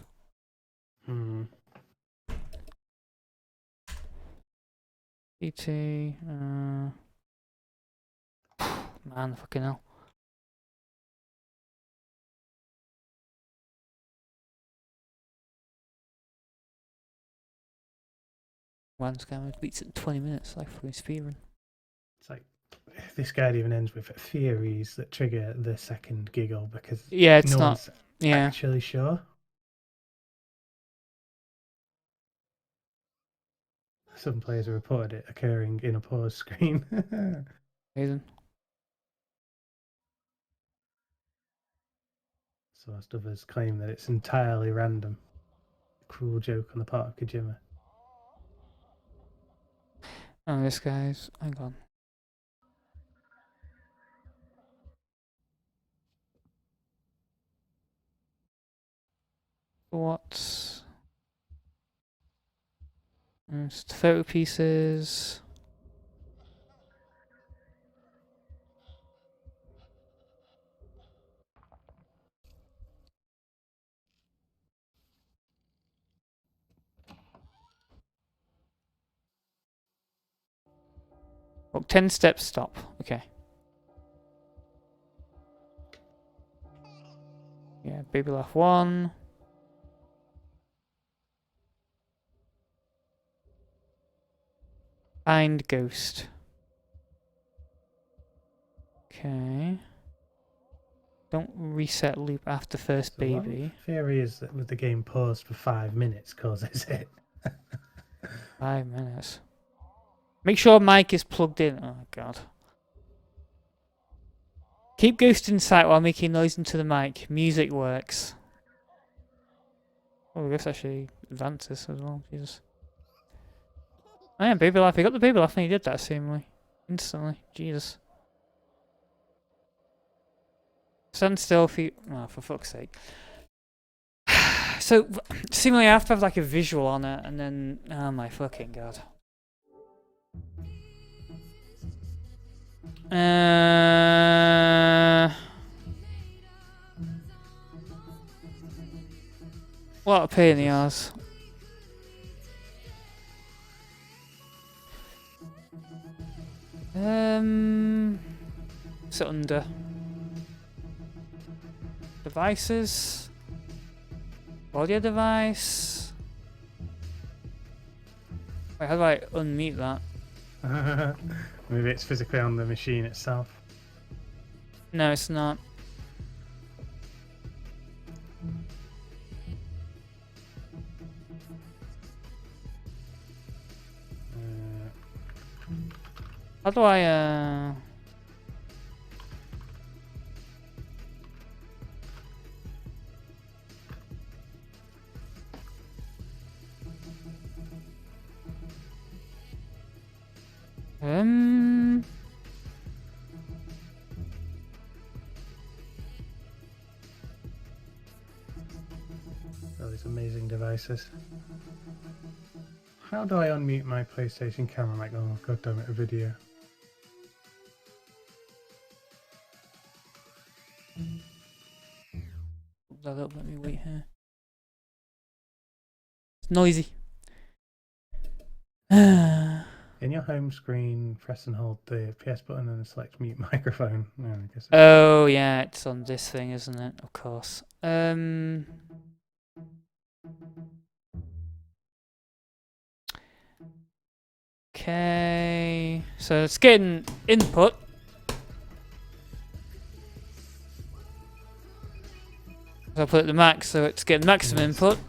Hmm. E.T. Man, fucking hell. One scammer beats it in 20 minutes, like for speedrun. It's like this guide even ends with theories that trigger the second giggle because Yeah, it's no not. one's Yeah. actually sure. Some players have reported it occurring in a pause screen. Amazing. So most others claim that it's entirely random. Cruel joke on the part of Kojima. Oh, this guy's. Hang on. What? Just photo pieces. Oh, 10 steps stop. Okay. Yeah, baby laugh 1. Find ghost. Okay. Don't reset loop after first So one baby. theory is that with the game paused for 5 minutes causes it. 5 minutes. Make sure mic is plugged in. Oh god. Keep ghost in sight while making noise into the mic. Music works. Oh, this actually advances as well. Jesus. Oh yeah, baby laugh. He got the baby laugh and he did that seemingly. Instantly. Jesus. Stand still if you... Oh, for fuck's sake. So, seemingly I have to have like a visual on it and then... Oh my fucking god. What a pain in the arse. What's it under? Devices. Audio device. Wait, how do I unmute that? Maybe it's physically on the machine itself. No, it's not. How do I, All these amazing devices. How do I unmute my PlayStation camera mic? Oh god damn it, a video. That up, let me wait here. It's noisy. In your home screen, press and hold the PS button and select mute microphone. Yeah, I guess Oh yeah, it's on this thing, isn't it? Of course. Okay, so it's getting input. I'll put it to max, so it's getting maximum Nice. input.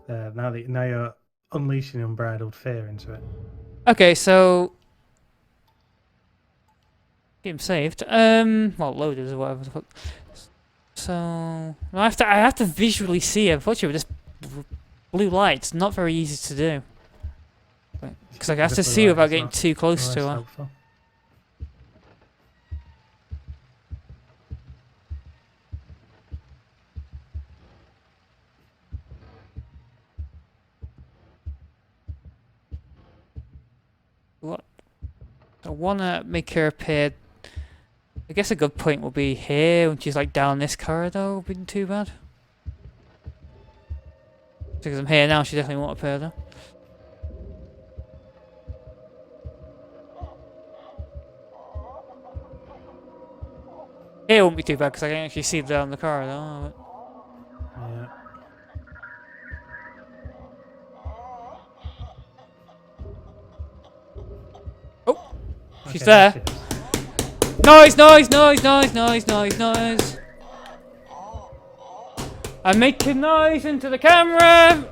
now you're unleashing unbridled fear into it. Okay, so game saved. Well, loaded or whatever the fuck. So I have to visually see it. Unfortunately, with this blue light's not very easy to do. Because I have to see without getting too close to her. Helpful. What? I wanna make her appear. I guess a good point will be here when she's like down this corridor. Wouldn't be too bad. Because I'm here now, she definitely won't appear though. Here won't be too bad because I can actually see down the corridor. Yeah. Oh, she's Okay, there. she is. Noise, noise, noise, noise, noise, noise, noise. I'm making noise into the camera.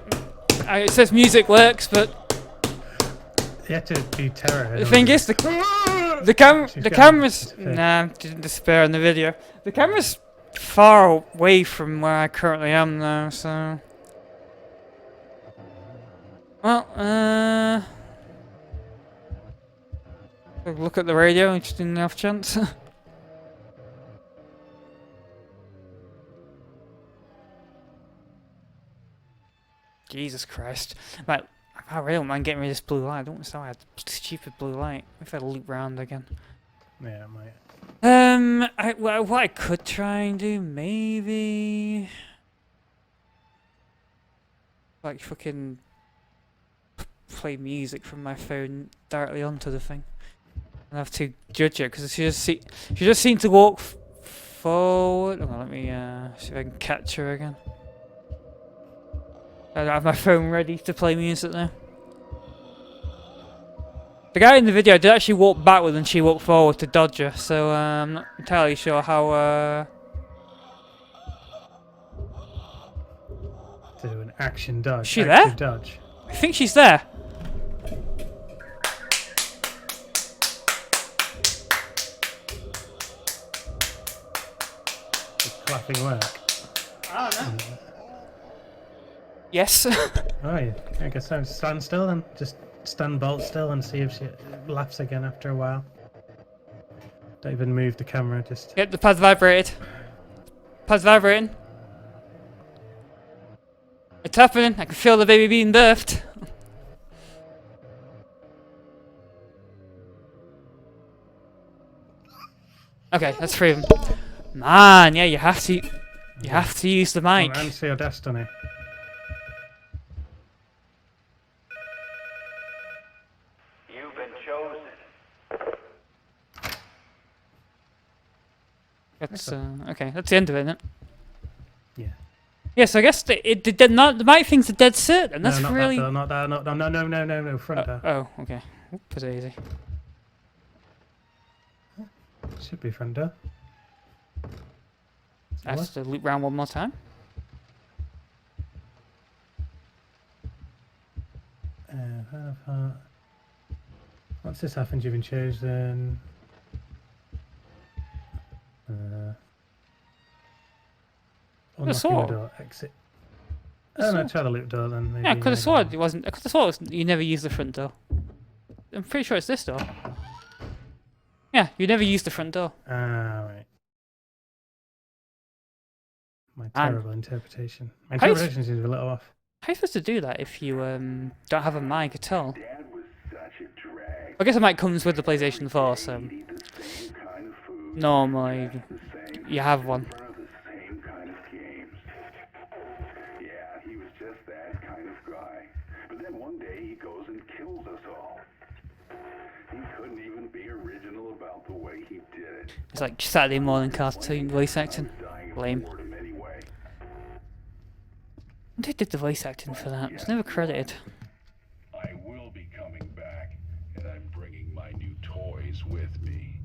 It says music works, but You have to do terror. the thing is, the camera's nah, didn't disappear in the video. The camera's far away from where I currently am now, so. Well, look at the radio just in the off chance. Jesus Christ. Like, I really don't mind getting rid of this blue light. I don't want to have stupid blue light. If I loop round again. Yeah, it might. What I could try and do, maybe. Like, fucking. Play music from my phone directly onto the thing. And have to judge it, because she just seemed to walk forward. Oh, let me see if I can catch her again. I have my phone ready to play music now. The guy in the video did actually walk backward and she walked forward to dodge her, so I'm not entirely sure how. To do an action dodge. Is she there? Dodge. I think she's there. thing work? I don't know. Yes. Oh, yeah. I guess so. Stand still then. Just stand bolt still and see if she laughs again after a while. Don't even move the camera, just... Yep, the pad's vibrated. Pad's vibrating. It's happening. I can feel the baby being birthed. Okay, that's free of them. Man, yeah, you have to use the mic. Answer your destiny. You've been chosen. That's okay. That's the end of it, isn't it? Yeah. Yeah, so I guess the mic thing's a dead certain. That's no, not really. that door, not that. No, front door. Oh, okay. Put it easy. Should be front door. I have to loop round one more time. Once this happens, you've been chosen. Unlocking the saw. door. Exit. Oh no, try the loop door then. Maybe, Yeah, I could have sworn it wasn't. I could have sworn you never used the front door. I'm pretty sure it's this door. Yeah, you never used the front door. Ah, right. My And- terrible interpretation. My How you interpretation seems a little off. How are you supposed to do that if you don't have a mic at all? I guess the mic comes with the PlayStation 4, so normally you have one. Yeah, he was just that kind of guy. But then one day he goes and kills us all. He couldn't even be original about the way he did it. It's like Saturday morning cartoon voice acting. Lame. Who did the voice acting for that? It's never credited. I will be coming back, and I'm bringing my new toys with me.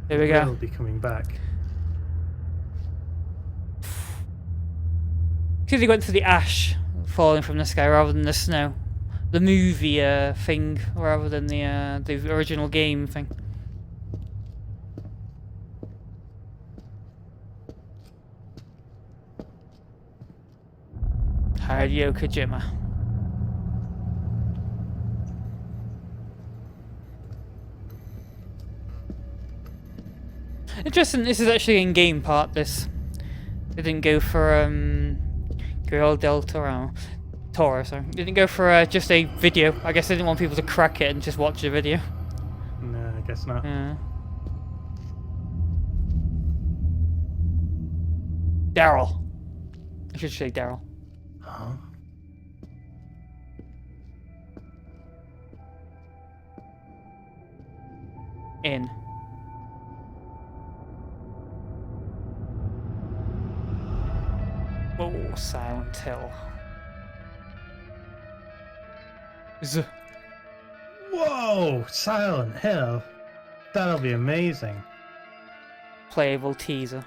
There we Will go. be coming back. Because they went for the ash falling from the sky rather than the snow. The movie thing rather than the original game thing. Hideo Kojima. Interesting, this is actually in game part, this. They didn't go for Guillermo del Toro, sorry. They didn't go for just a video. I guess they didn't want people to crack it and just watch the video. No, I guess not. Yeah. Daryl. I should say Daryl. Huh? In. Oh, Silent Hill. Whoa! Silent Hill? That'll be amazing. Playable teaser.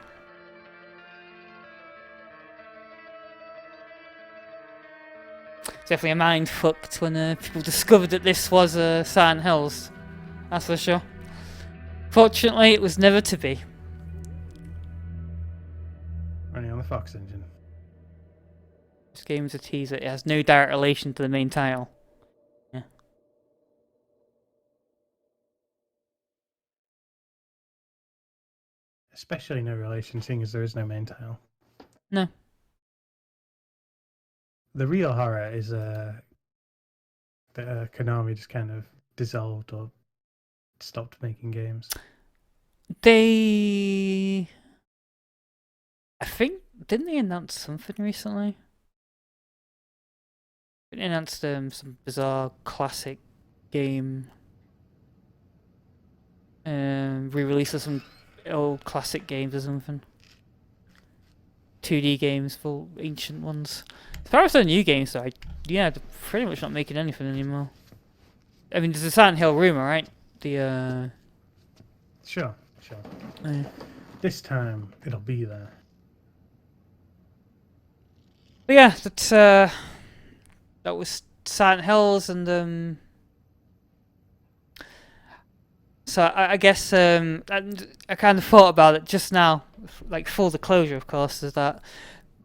Definitely a mind fucked when people discovered that this was Silent Hills. That's for sure. Fortunately, it was never to be. Running on the Fox engine. This game is a teaser. It has no direct relation to the main title. Yeah. Especially no relation, seeing as there is no main title. No. The real horror is that Konami just kind of dissolved or stopped making games. I think, didn't they announce something recently? They announced some bizarre classic game re-release of some old classic games or something. 2D games for ancient ones. As far as the new games, though, they're pretty much not making anything anymore. I mean, there's a Silent Hill rumor, right? Sure. Yeah. This time it'll be there. But yeah, that was Silent Hills and So I guess I kind of thought about it just now, like full disclosure, of course, is that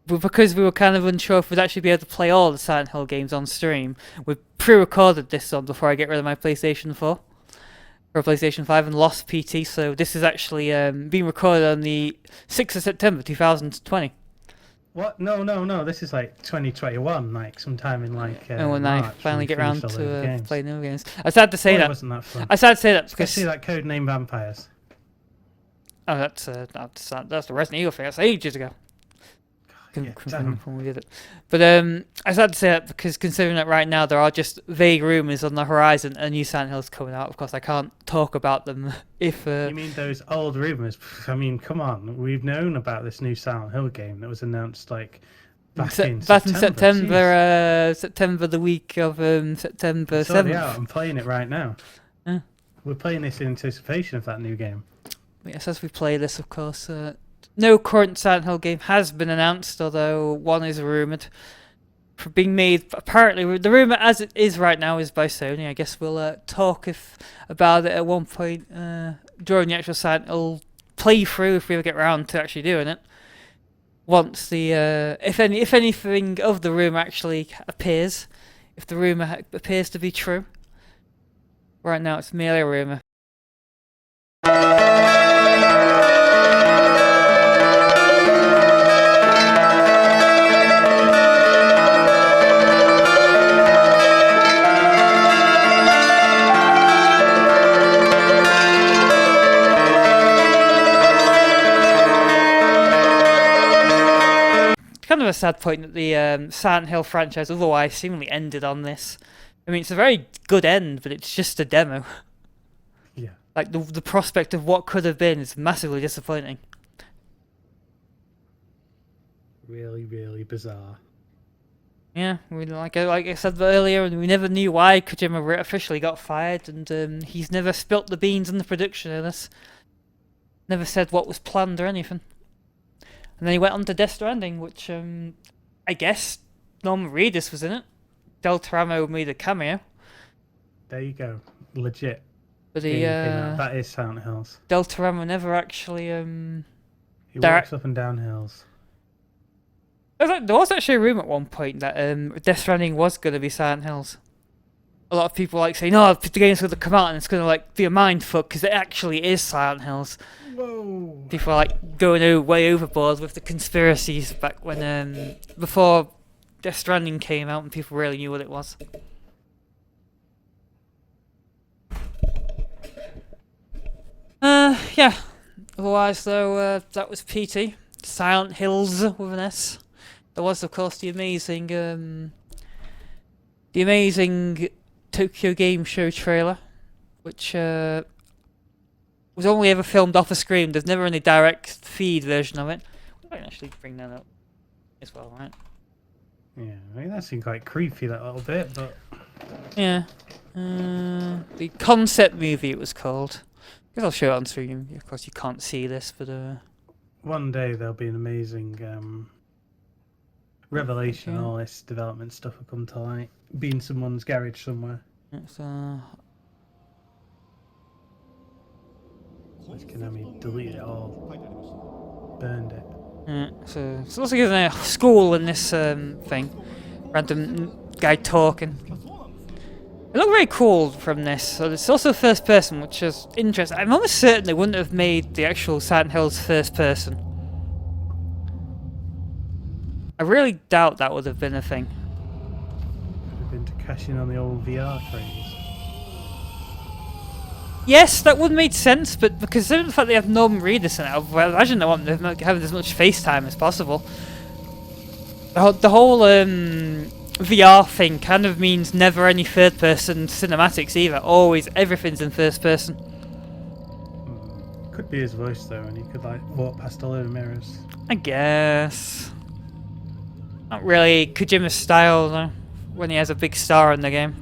because we were kind of unsure if we'd actually be able to play all the Silent Hill games on stream, we pre-recorded this one before I get rid of my PlayStation 4 or PlayStation 5 and lost PT. So this is actually being recorded on the 6th of September 2020. What? No. This is like 2021, like sometime in like. And when March, I finally we get around finished all the to games. play new games, I sad to say Boy, that. wasn't that fun? I sad to say that because Especially that Codename Vampires. oh, that's the Resident Evil thing. That's ages ago. Yeah, damn. When we did it. But I sad to say that because considering that right now there are just vague rumours on the horizon and new Silent Hill's coming out. Of course, I can't talk about them if. You mean those old rumours? I mean, come on. We've known about this new Silent Hill game that was announced like back in September. September, the week of September It's already 7th. out. I'm playing it right now. Yeah. We're playing this in anticipation of that new game. Yes, as we play this, of course, no current Silent Hill game has been announced, although one is rumoured for being made. Apparently, the rumour as it is right now is by Sony. I guess we'll talk about it at one point during the actual Silent Hill playthrough if we ever get around to actually doing it. Once the if anything of the rumour actually appears, if the rumour appears to be true. Right now, it's merely a rumour. Kind of a sad point that the Silent Hill franchise otherwise seemingly ended on this. I mean, it's a very good end, but it's just a demo. Yeah. Like the prospect of what could have been is massively disappointing. Really, really bizarre. Yeah, like I said earlier, we never knew why Kojima officially got fired, and he's never spilt the beans in the production of this. Never said what was planned or anything. And then he went on to Death Stranding, which I guess Norman Reedus was in it. Del Toramo made a cameo. There you go. Legit. But That is Silent Hills. Del Toramo never actually He walks up and down hills. There was actually a rumour at one point that Death Stranding was going to be Silent Hills. A lot of people like saying, "No, the game's going to come out and it's going to like be a mindfuck because it actually is Silent Hills." Whoa! People are like going way overboard with the conspiracies back when before Death Stranding came out and people really knew what it was. Yeah. Otherwise, though, that was PT. Silent Hills with an S. There was, of course, the amazing Tokyo Game Show trailer, which was only ever filmed off a screen. There's never any direct feed version of it. I can actually bring that up as well, right? Yeah, I mean that seemed quite creepy that little bit, but yeah. The concept movie it was called. I guess I'll show it on stream. Of course, you can't see this, but one day there'll be an amazing revelation. Okay. All this development stuff will come to light. Be in someone's garage somewhere. it's Which Konami deleted it all, burned it. yeah, so it's also given a school in this thing. Random guy talking. It looked very cool from this. So it's also first person, which is interesting. I'm almost certain they wouldn't have made the actual Silent Hills first person. I really doubt that would have been a thing. Could have been to cash in on the old VR craze. Yes, that would make sense, but because of the fact they have Norman Reedus in it, I imagine they want them having as much FaceTime as possible. The whole VR thing kind of means never any third-person cinematics either. Always, everything's in first person. Could be his voice though, and he could like walk past all over mirrors. I guess. Not really Kojima's style though, when he has a big star in the game.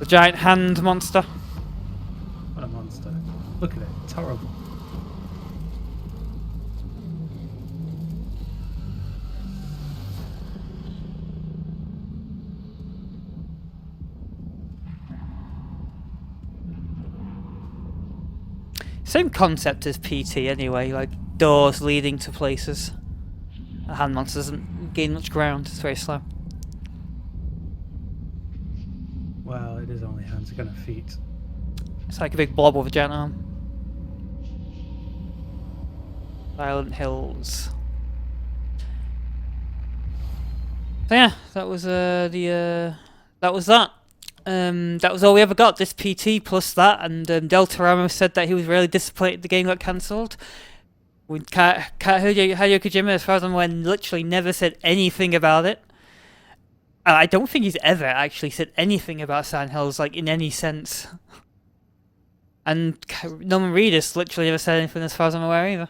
The giant hand monster. What a monster. Look at it, it's horrible. Same concept as PT anyway, like doors leading to places. A hand monster doesn't gain much ground, it's very slow. Well, it is only hands, are gonna feet. It's like a big blob with a giant arm. Silent Hills. So yeah, that was that was that. That was all we ever got. This PT plus that, and Deltaramo said that he was really disappointed the game got cancelled. Hideo Kojima, as far as I'm aware, literally never said anything about it. I don't think he's ever actually said anything about Silent Hills, like in any sense. And Norman Reedus literally never said anything as far as I'm aware either.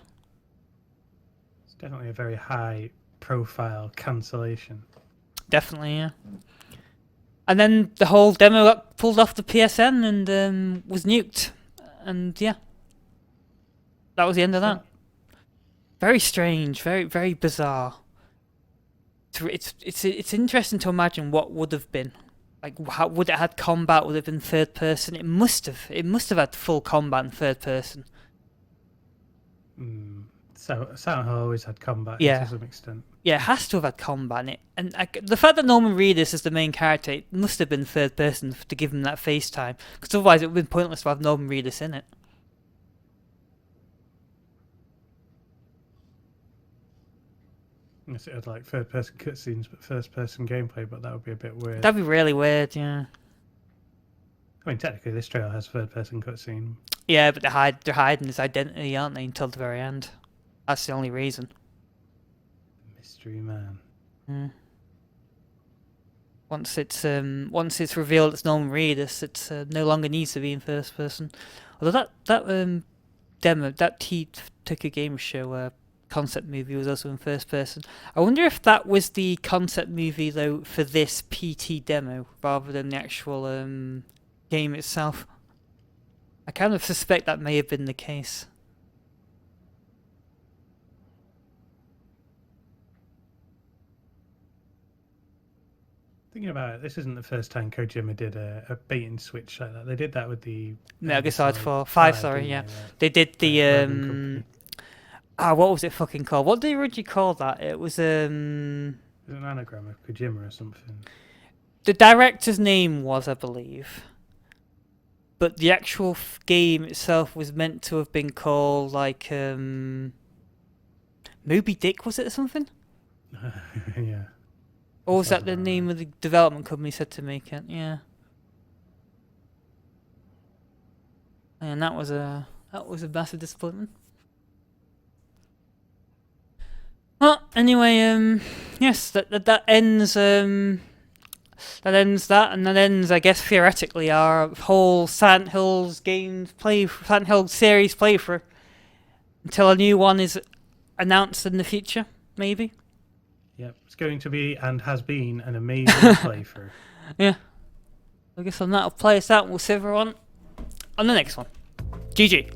It's definitely a very high profile cancellation. Definitely, yeah. And then the whole demo got pulled off the PSN and was nuked. And yeah. That was the end of that. Very strange, very, very bizarre. It's interesting to imagine what would have been. Like, how would it have had combat? Would it have been third person? It must have had full combat in third person. So Silent Hill always had combat Yeah. to some extent. Yeah, it has to have had combat in it. And the fact that Norman Reedus is the main character, it must have been third person to give him that face time. Because otherwise it would have been pointless to have Norman Reedus in it. Unless it had like third person cutscenes but first person gameplay, but that would be a bit weird. That'd be really weird, yeah. I mean, technically this trailer has third person cutscene. Yeah, but they're hiding his identity, aren't they, until the very end. That's the only reason. Mystery man. Once it's revealed it's Norman Reedus, it's no longer needs to be in first person. Although that demo, that Tokyo Game Show concept movie was also in first person. I wonder if that was the concept movie though for this PT demo rather than the actual game itself. I kind of suspect that may have been the case. Thinking about it, this isn't the first time Kojima did a bait and switch like that. They did that with the Metal Gear Solid 5, sorry, didn't yeah. they? They did the Raven Company. what was it fucking called? What did they originally call that? It was It was an anagram of Kojima or something. the director's name was, I believe. But the actual game itself was meant to have been called like Moby Dick, was it or something? Yeah. Or was that Sounds the about name right. of the development company said to make it? Yeah. And that was a massive disappointment. Well, anyway, yes, that ends that, and that ends, I guess, theoretically, our whole Silent Hill series playthrough until a new one is announced in the future, maybe. Yep. It's going to be and has been an amazing playthrough. Yeah. I guess on that, I'll play us out and we'll see everyone on the next one. GG.